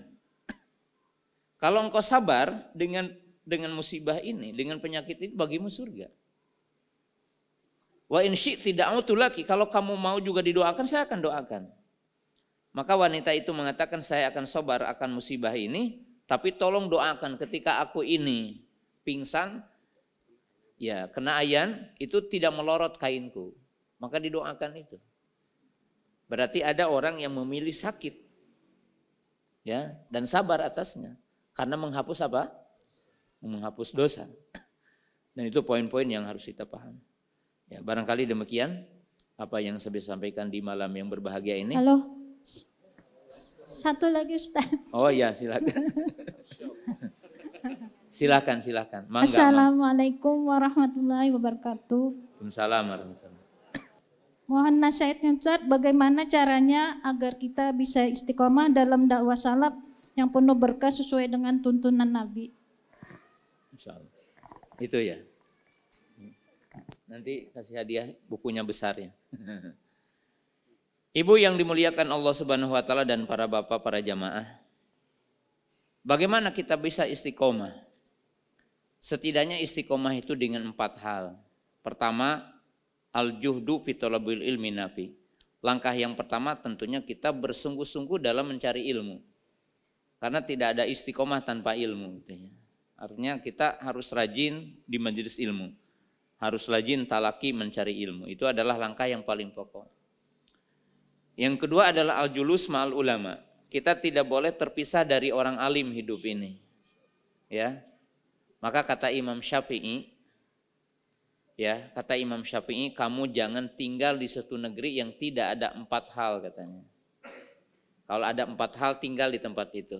Kalau engkau sabar dengan musibah ini, dengan penyakit ini bagimu surga. Wa in syi'ti da'utu laki, kalau kamu mau juga didoakan saya akan doakan. Maka wanita itu mengatakan saya akan sabar akan musibah ini, tapi tolong doakan ketika aku ini pingsan, ya kena ayan itu tidak melorot kainku, maka didoakan itu. Berarti ada orang yang memilih sakit, ya dan sabar atasnya, karena menghapus apa? Menghapus dosa. Dan itu poin-poin yang harus kita paham. Ya barangkali demikian apa yang saya bisa sampaikan di malam yang berbahagia ini. Halo, satu lagi Ustaz. Oh ya silakan. Silakan. Mangga, Assalamualaikum warahmatullahi wabarakatuh. Waalaikumsalam warahmatullahi. Mohon nasihatnya Ustaz, bagaimana caranya agar kita bisa istiqomah dalam dakwah salaf yang penuh berkah sesuai dengan tuntunan Nabi. Insyaallah. Itu ya. Nanti kasih hadiah bukunya besar ya. Ibu yang dimuliakan Allah Subhanahu wa taala dan para bapak, para jamaah. Bagaimana kita bisa istiqomah? Setidaknya istiqomah itu dengan 4 hal. Pertama, al-juhdu fi talabil ilmi nafi. Langkah yang pertama tentunya kita bersungguh-sungguh dalam mencari ilmu. Karena tidak ada istiqomah tanpa ilmu. Gitu ya. Artinya kita harus rajin di majelis ilmu. Harus rajin talaki mencari ilmu. Itu adalah langkah yang paling pokok. Yang kedua adalah al-julus ma'al ulama. Kita tidak boleh terpisah dari orang alim hidup ini. Ya. Maka kata Imam Syafi'i, kamu jangan tinggal di suatu negeri yang tidak ada 4 hal katanya. Kalau ada 4 hal tinggal di tempat itu.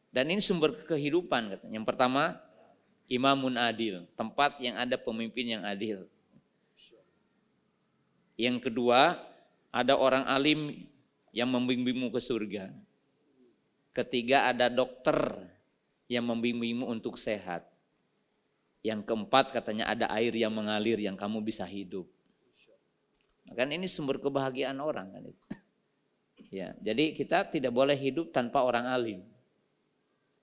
Dan ini sumber kehidupan katanya. Yang pertama, imamun adil, tempat yang ada pemimpin yang adil. Yang kedua, ada orang alim yang membimbingmu ke surga. Ketiga, ada dokter yang membimbingmu untuk sehat. Yang keempat katanya ada air yang mengalir yang kamu bisa hidup. Kan ini sumber kebahagiaan orang kan itu. Ya, jadi kita tidak boleh hidup tanpa orang alim.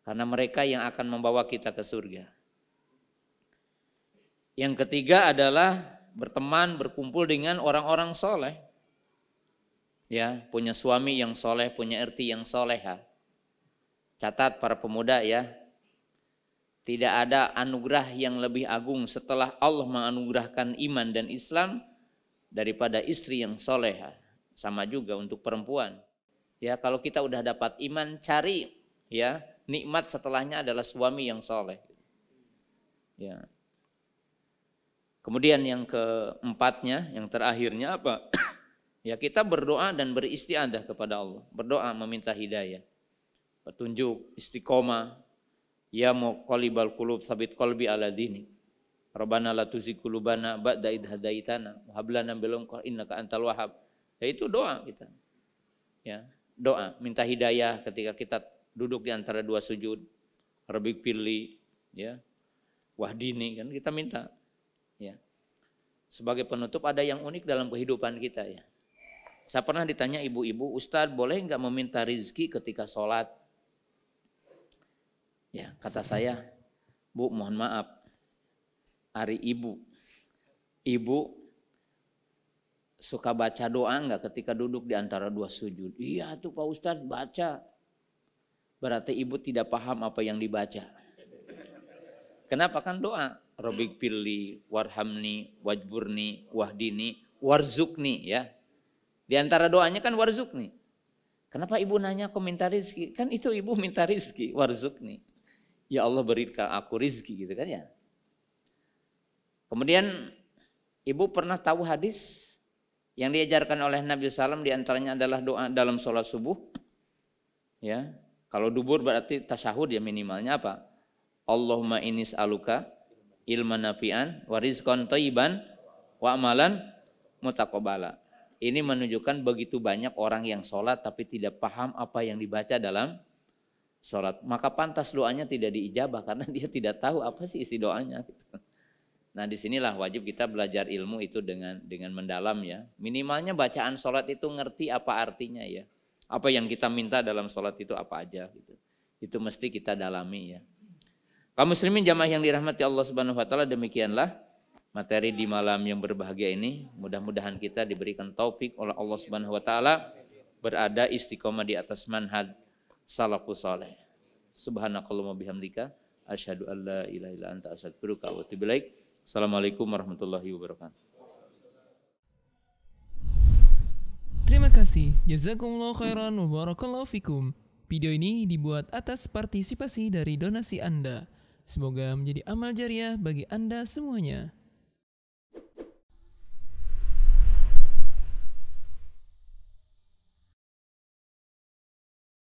Karena mereka yang akan membawa kita ke surga. Yang ketiga adalah berteman, berkumpul dengan orang-orang soleh. Ya, punya suami yang soleh, punya erti yang soleha. Catat para pemuda ya, tidak ada anugerah yang lebih agung setelah Allah menganugerahkan iman dan Islam daripada istri yang soleha. Sama juga untuk perempuan. Ya, kalau kita udah dapat iman, cari ya nikmat setelahnya adalah suami yang soleh. Ya. Kemudian yang keempatnya, yang terakhirnya apa? Ya kita berdoa dan beristiadah kepada Allah. Berdoa meminta hidayah, petunjuk, istiqomah. Ya muqallibal qulub sabit qalbi ala dini. Rabbana la tuzigh qulubana ba'da idh hadaitana wa hab lana min ladunka innaka antal wahhab. Ya itu doa kita. Ya, doa minta hidayah ketika kita duduk di antara 2 sujud. Rabbik pilli ya. Wahdini kan kita minta. Ya. Sebagai penutup ada yang unik dalam kehidupan kita ya. Saya pernah ditanya ibu-ibu, Ustadz boleh enggak meminta rizki ketika sholat? Ya, kata saya, Bu, mohon maaf, hari ibu suka baca doa enggak ketika duduk di antara 2 sujud? Iya tuh Pak Ustadz baca. Berarti ibu tidak paham apa yang dibaca. Kenapa? Kan doa. Rabbik pilli, warhamni, wajburni, wahdini, warzukni ya. Di antara doanya kan warzukni. Kenapa ibu nanya kok minta rizki? Kan itu ibu minta rizki, warzukni. Ya Allah berikan aku rizki gitu kan ya. Kemudian ibu pernah tahu hadis yang diajarkan oleh Nabi SAW diantaranya adalah doa dalam sholat subuh. Ya, kalau dubur berarti tasyahud ya minimalnya apa? Allahumma inni as'aluka ilman nafi'an wa rizqan thayyiban wa amalan mutaqabbala. Ini menunjukkan begitu banyak orang yang sholat tapi tidak paham apa yang dibaca dalam sholat. Maka pantas doanya tidak diijabah karena dia tidak tahu apa sih isi doanya. Nah disinilah wajib kita belajar ilmu itu dengan mendalam ya. Minimalnya bacaan sholat itu ngerti apa artinya ya. Apa yang kita minta dalam sholat itu apa aja gitu. Itu mesti kita dalami ya. Kaum muslimin jamaah yang dirahmati Allah Subhanahu wa taala, demikianlah materi di malam yang berbahagia ini. Mudah-mudahan kita diberikan taufik oleh Allah Subhanahu wa taala berada istiqomah di atas manhaj salafus saleh. Subhanakallahumma bihamdika asyhadu an la ilaha illa anta astaghfiruka wa atubu ilaik. Assalamualaikum warahmatullahi wabarakatuh. Terima kasih. Jazakumullahu khairan wa barakallahu fikum. Video ini dibuat atas partisipasi dari donasi Anda. Semoga menjadi amal jariah bagi Anda semuanya.